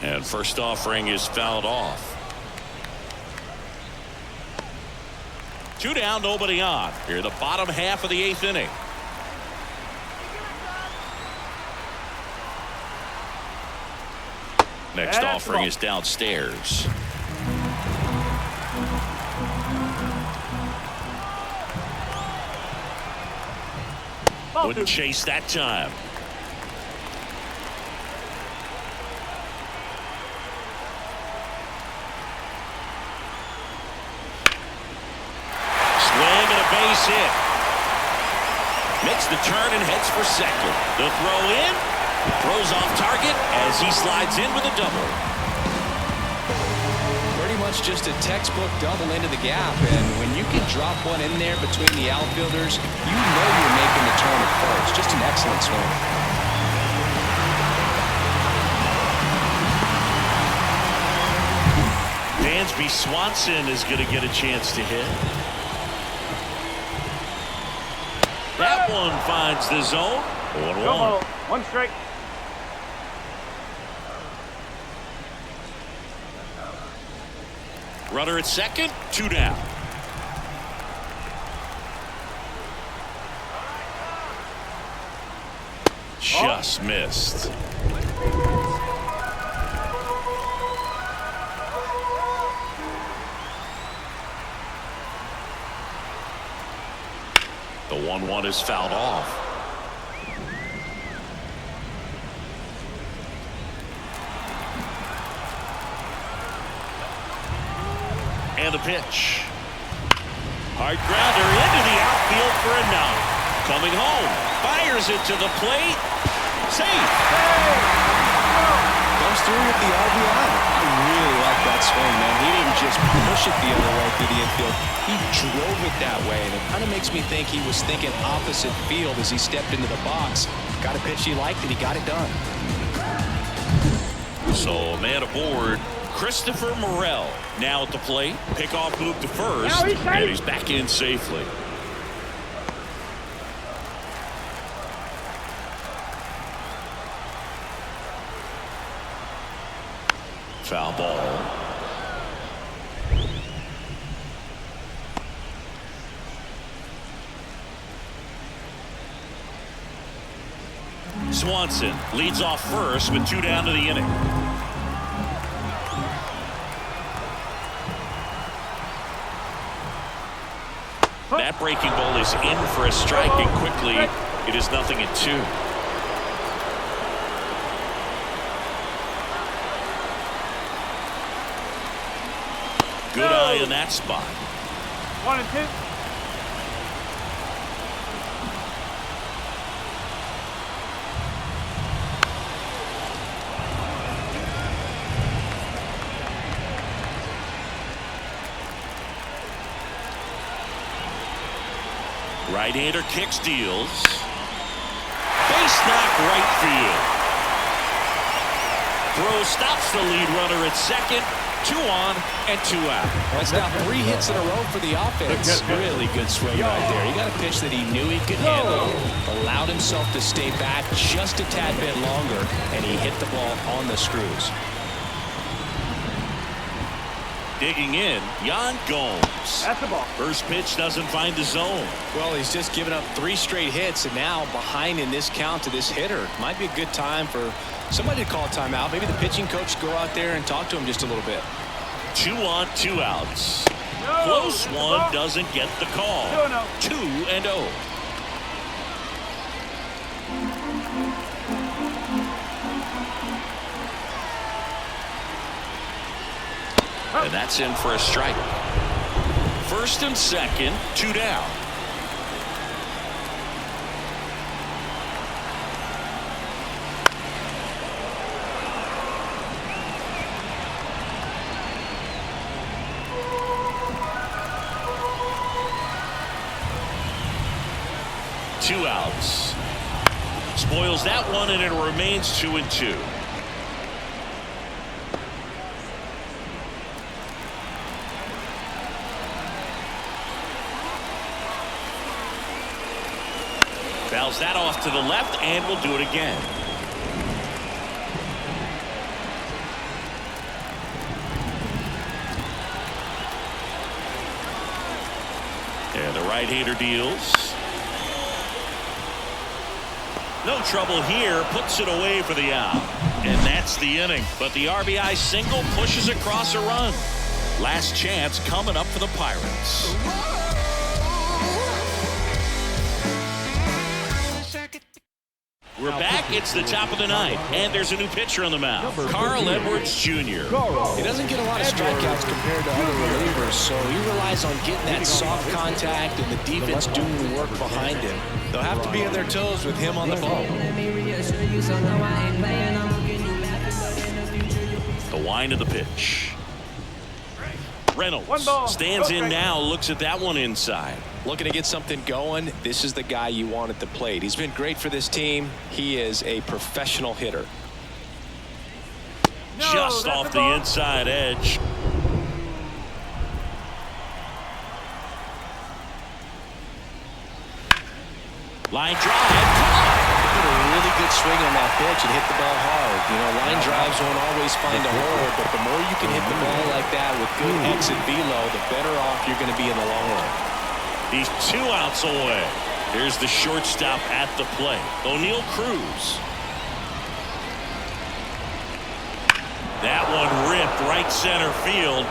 And first offering is fouled off. 2 down, nobody on. Here, the bottom half of the 8th inning. Next offering is downstairs. Wouldn't chase that time. Swing and a base hit. Makes the turn and heads for second. The throw in. Throws off target as he slides in with a double. Pretty much just a textbook double into the gap, and when you can drop one in there between the outfielders, you know you're making the turn at first. Just an excellent swing. Dansby Swanson is going to get a chance to hit. That one finds the zone. 1-1. 1 strike. Runner at second, 2 down. Just missed. The 1-1 is fouled off. And the pitch. Hard grounder into the outfield for a knock. Coming home. Fires it to the plate. Safe. Comes through with the RBI. I really like that swing, man. He didn't just push it the other way through the infield. He drove it that way, and it kind of makes me think he was thinking opposite field as he stepped into the box. Got a pitch he liked, and he got it done. So a man aboard. Christopher Morel now at the plate. Pickoff move to first, and he's back in safely. Foul ball. Swanson leads off first with 2 down to the inning. That breaking ball is in for a strike, and quickly it is 0-2. Good eye in that spot. 1 and 2. Right-hander kicks, deals. Base knock right field. Throw stops the lead runner at second. 2 on and 2 out. That's now 3 hits in a row for the offense. Really good swing right there. He got a pitch that he knew he could handle, allowed himself to stay back just a tad bit longer, and he hit the ball on the screws. Digging in, Yan Gomes. That's the ball. First pitch doesn't find the zone. Well, he's just given up 3 straight hits, and now behind in this count to this hitter. Might be a good time for somebody to call a timeout. Maybe the pitching coach go out there and talk to him just a little bit. 2 on, 2 outs. No, Close one, doesn't get the call. 2-0. 2-0. And that's in for a strike. First and second, 2 down. Two outs. Spoils that one, and it remains 2-2. Fouls that off to the left, and we'll do it again. And the right-hander deals. No trouble here, puts it away for the out. And that's the inning. But the RBI single pushes across a run. Last chance coming up for the Pirates. We're back. It's the top of the ninth, and there's a new pitcher on the mound, Carl Edwards Jr. He doesn't get a lot of strikeouts compared to other relievers, so he relies on getting that soft contact and the defense doing the work behind him. They'll have to be on their toes with him on the ball. The wind of the pitch. Reynolds stands in now, looks at that one inside. Looking to get something going. This is the guy you want at the plate. He's been great for this team. He is a professional hitter. Just off the inside edge. Line drive. Put a really good swing on that pitch and hit the ball hard. You know, line drives won't always find a hole, but the more you can hit the ball like that with good exit velo, the better off you're going to be in the long run. He's 2 outs away. Here's the shortstop at the plate, O'Neal Cruz. That one ripped right center field.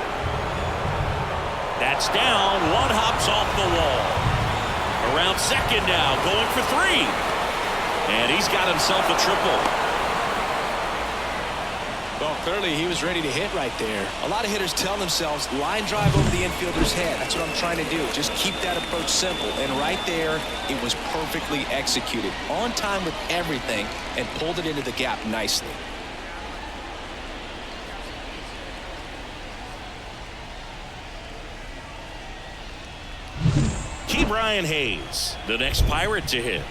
That's down. One hops off the wall. Around second now, going for 3. And he's got himself a triple. Well, clearly he was ready to hit right there. A lot of hitters tell themselves, line drive over the infielder's head. That's what I'm trying to do. Just keep that approach simple. And right there, it was perfectly executed. On time with everything, and pulled it into the gap nicely. Key Brian Hayes, the next Pirate to hit.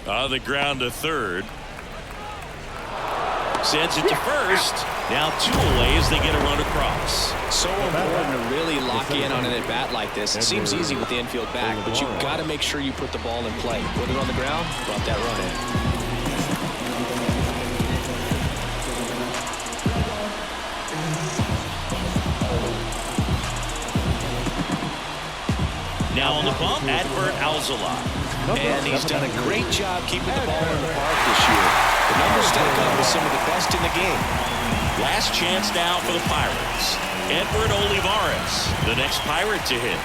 On the ground to third. Sends it to first. Now 2 away as they get a run across. So important to really lock in on an at-bat like this. It seems easy with the infield back, but you've got to make sure you put the ball in play. Put it on the ground, brought that run in. Now on the bump, Adbert Alzolay. And he's done a great job keeping the ball in the park this year. The numbers stack up with some of the best in the game. Last chance now for the Pirates. Edward Olivares, the next Pirate to hit.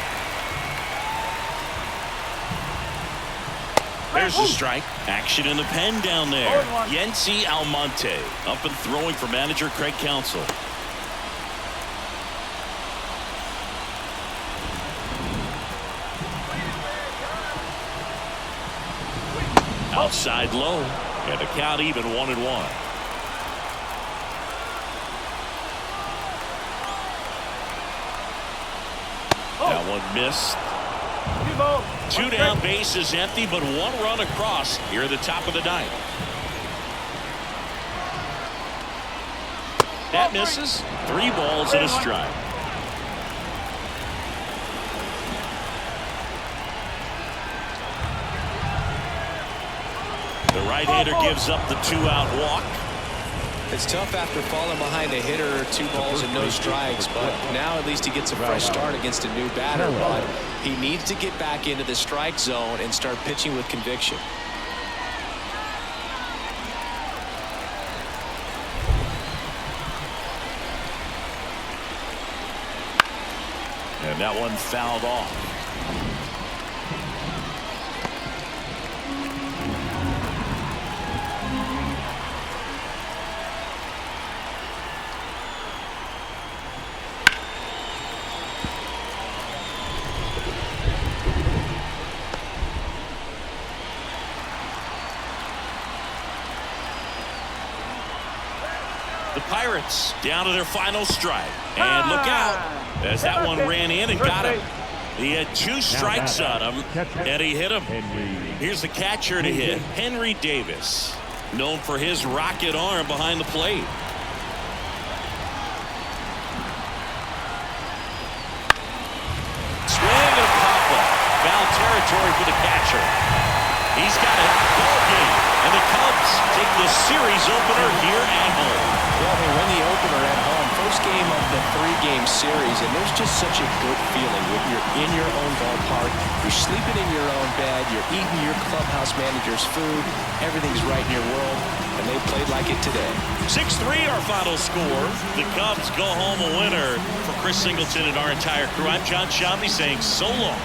There's the strike. Action in the pen down there. Yency Almonte up and throwing for manager Craig Counsell. Outside low, and the count even 1-1. That one missed. Two down, bases empty, but one run across here at the top of the ninth. That misses. 3 balls and a strike. The right-hander gives up the 2-out walk. It's tough after falling behind a hitter, 2 balls and no strikes, but now at least he gets a fresh start against a new batter. But he needs to get back into the strike zone and start pitching with conviction. And that one fouled off. The Pirates down to their final strike. And look out as that one ran in and got him. He had 2 strikes on him, and he hit him. Here's the catcher to hit, Henry Davis, known for his rocket arm behind the plate. Swing and a pop-up. Foul territory for the catcher. He's got it. Ball game. And the Cubs take the series opener here at home. Well, they win the opener at home. First game of the 3-game series, and there's just such a good feeling when you're in your own ballpark, you're sleeping in your own bed, you're eating your clubhouse manager's food, everything's right in your world, and they played like it today. 6-3 our final score. The Cubs go home a winner. For Chris Singleton and our entire crew, I'm John Sciambi saying so long.